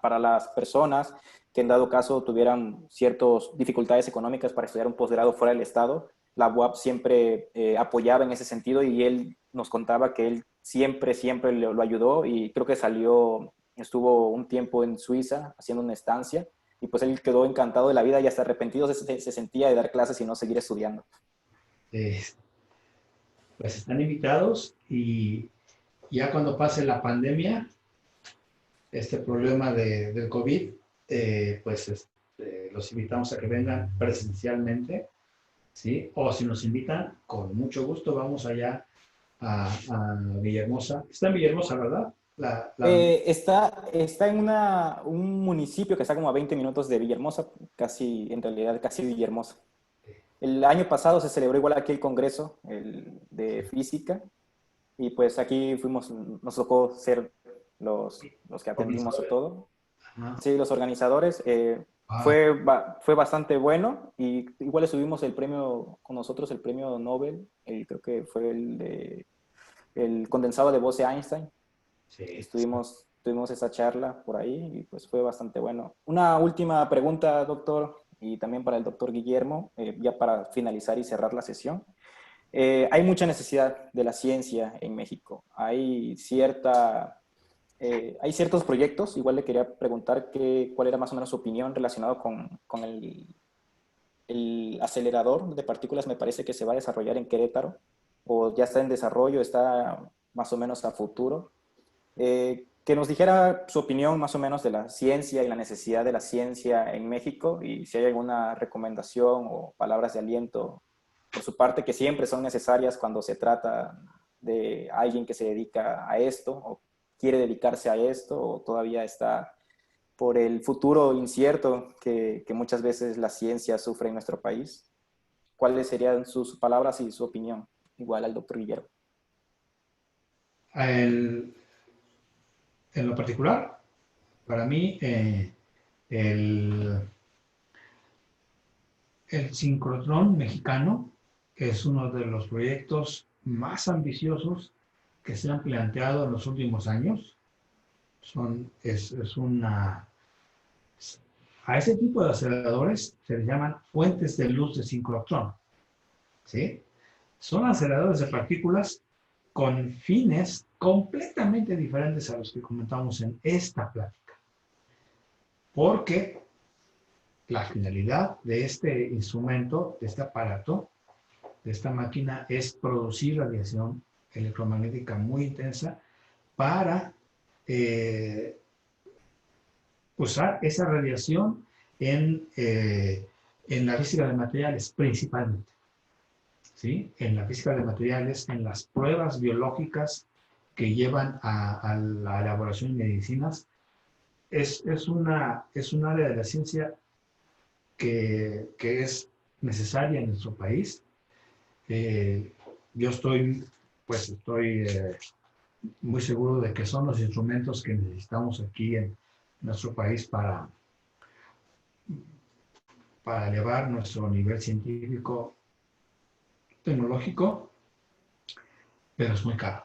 para las personas que en dado caso tuvieran ciertas dificultades económicas para estudiar un posgrado fuera del estado, la UAP siempre apoyaba en ese sentido y él nos contaba que él siempre lo ayudó y creo que estuvo un tiempo en Suiza haciendo una estancia y pues él quedó encantado de la vida y hasta arrepentido se sentía de dar clases y no seguir estudiando. Eh, pues están invitados y ya cuando pase la pandemia, este problema del COVID, pues los invitamos a que vengan presencialmente, ¿sí? O si nos invitan, con mucho gusto vamos allá a Villahermosa. Está en Villahermosa, ¿verdad? Está en un municipio que está como a 20 minutos de Villahermosa, casi, en realidad casi Villahermosa. El año pasado se celebró igual aquí el congreso de física y pues aquí nos tocó ser los que atendimos a todo. Ajá. Sí, los organizadores. Ah, Fue bastante bueno y igual estuvimos el premio con nosotros, el premio Nobel, creo que fue el condensado de Bose-Einstein. sí, sí. Tuvimos esa charla por ahí y pues fue bastante bueno. Una última pregunta, doctor, y también para el doctor Guillermo, ya para finalizar y cerrar la sesión. Hay mucha necesidad de la ciencia en México. Hay ciertos proyectos, igual le quería preguntar cuál era más o menos su opinión relacionado con el acelerador de partículas, me parece que se va a desarrollar en Querétaro, o ya está en desarrollo, está más o menos a futuro. Que nos dijera su opinión más o menos de la ciencia y la necesidad de la ciencia en México y si hay alguna recomendación o palabras de aliento por su parte que siempre son necesarias cuando se trata de alguien que se dedica a esto o quiere dedicarse a esto o todavía está por el futuro incierto que muchas veces la ciencia sufre en nuestro país. ¿Cuáles serían sus palabras y su opinión? Igual al doctor Guillermo. El- en lo particular, para mí, el, el sincrotrón mexicano es uno de los proyectos más ambiciosos que se han planteado en los últimos años. Es una, a ese tipo de aceleradores se les llaman fuentes de luz de sincrotrón, ¿sí? Son aceleradores de partículas con fines completamente diferentes a los que comentamos en esta plática, porque la finalidad de este instrumento, de este aparato, de esta máquina es producir radiación electromagnética muy intensa para usar esa radiación en la física de materiales principalmente. ¿Sí? En la física de materiales, en las pruebas biológicas que llevan a la elaboración de medicinas, es un área de la ciencia que es necesaria en nuestro país. Yo estoy muy seguro de que son los instrumentos que necesitamos aquí en nuestro país para elevar nuestro nivel científico tecnológico, pero es muy caro.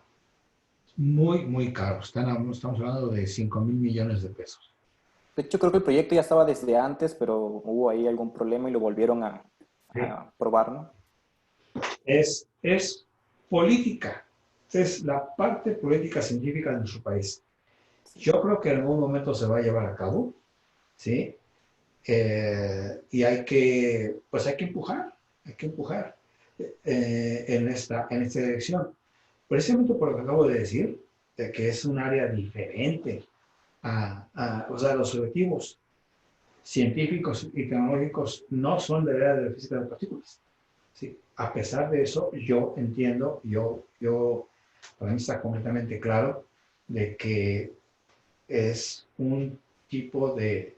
Muy, muy caro. Estamos hablando de 5,000 millones de pesos. De hecho, creo que el proyecto ya estaba desde antes, pero hubo ahí algún problema y lo volvieron ¿Sí? a probar, ¿no? Es política. Es la parte política científica de nuestro país. Yo creo que en algún momento se va a llevar a cabo, ¿sí? Y hay que empujar en esta dirección. Precisamente por lo que acabo de decir, de que es un área diferente o sea, los objetivos científicos y tecnológicos no son del área de la física de partículas. ¿Sí? A pesar de eso, yo entiendo, para mí está completamente claro de que es un tipo de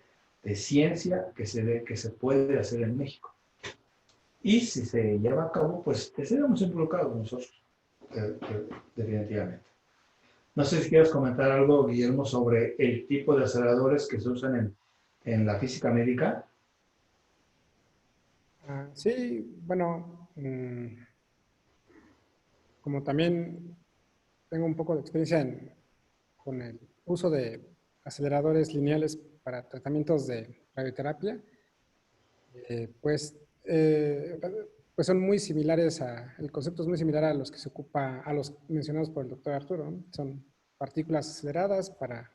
ciencia que se puede hacer en México. Y si se lleva a cabo, pues estaremos involucrados nosotros, definitivamente. No sé si quieres comentar algo, Guillermo, sobre el tipo de aceleradores que se usan en la física médica? Sí, bueno, como también tengo un poco de experiencia con el uso de aceleradores lineales para tratamientos de radioterapia, pues, pues son muy similares el concepto es muy similar a los que se ocupa, a los mencionados por el doctor Arturo, ¿no? Son partículas aceleradas para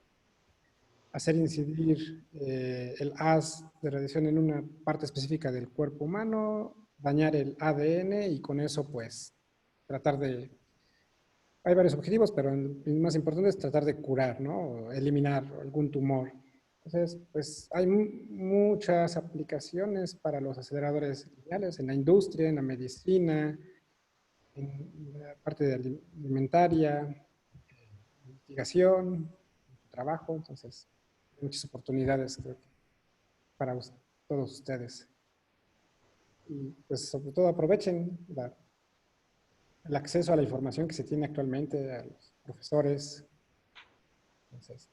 hacer incidir el haz de radiación en una parte específica del cuerpo humano, dañar el ADN y con eso pues tratar de... Hay varios objetivos, pero el más importante es tratar de curar, ¿no? O eliminar algún tumor. Entonces, pues hay muchas aplicaciones para los aceleradores lineales en la industria, en la medicina, en la parte de alimentaria, investigación, trabajo. Entonces, hay muchas oportunidades, creo que, para todos ustedes. Y pues sobre todo aprovechen el acceso a la información que se tiene actualmente, a los profesores. Entonces,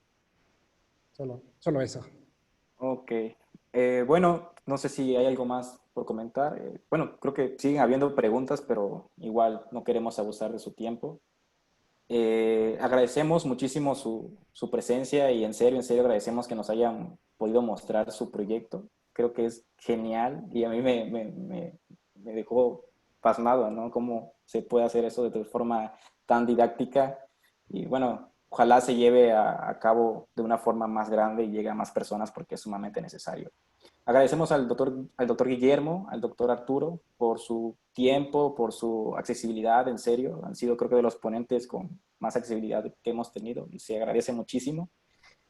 solo eso. Ok. Bueno, no sé si hay algo más por comentar. Bueno, creo que siguen habiendo preguntas, pero igual no queremos abusar de su tiempo. Agradecemos muchísimo su presencia y en serio agradecemos que nos hayan podido mostrar su proyecto. Creo que es genial y a mí me dejó pasmado, ¿no? Cómo se puede hacer eso de forma tan didáctica y bueno, ojalá se lleve a cabo de una forma más grande y llegue a más personas porque es sumamente necesario. Agradecemos al doctor Guillermo, al doctor Arturo, por su tiempo, por su accesibilidad, en serio. Han sido creo que de los ponentes con más accesibilidad que hemos tenido y se agradece muchísimo.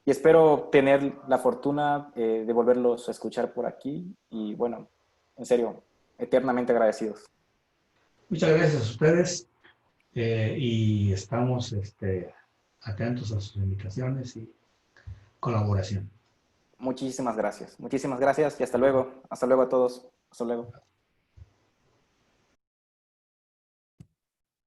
Y espero tener la fortuna de volverlos a escuchar por aquí y bueno, en serio, eternamente agradecidos. Muchas gracias a ustedes y estamos atentos a sus invitaciones y colaboración. Muchísimas gracias y hasta luego. Hasta luego a todos. Hasta luego.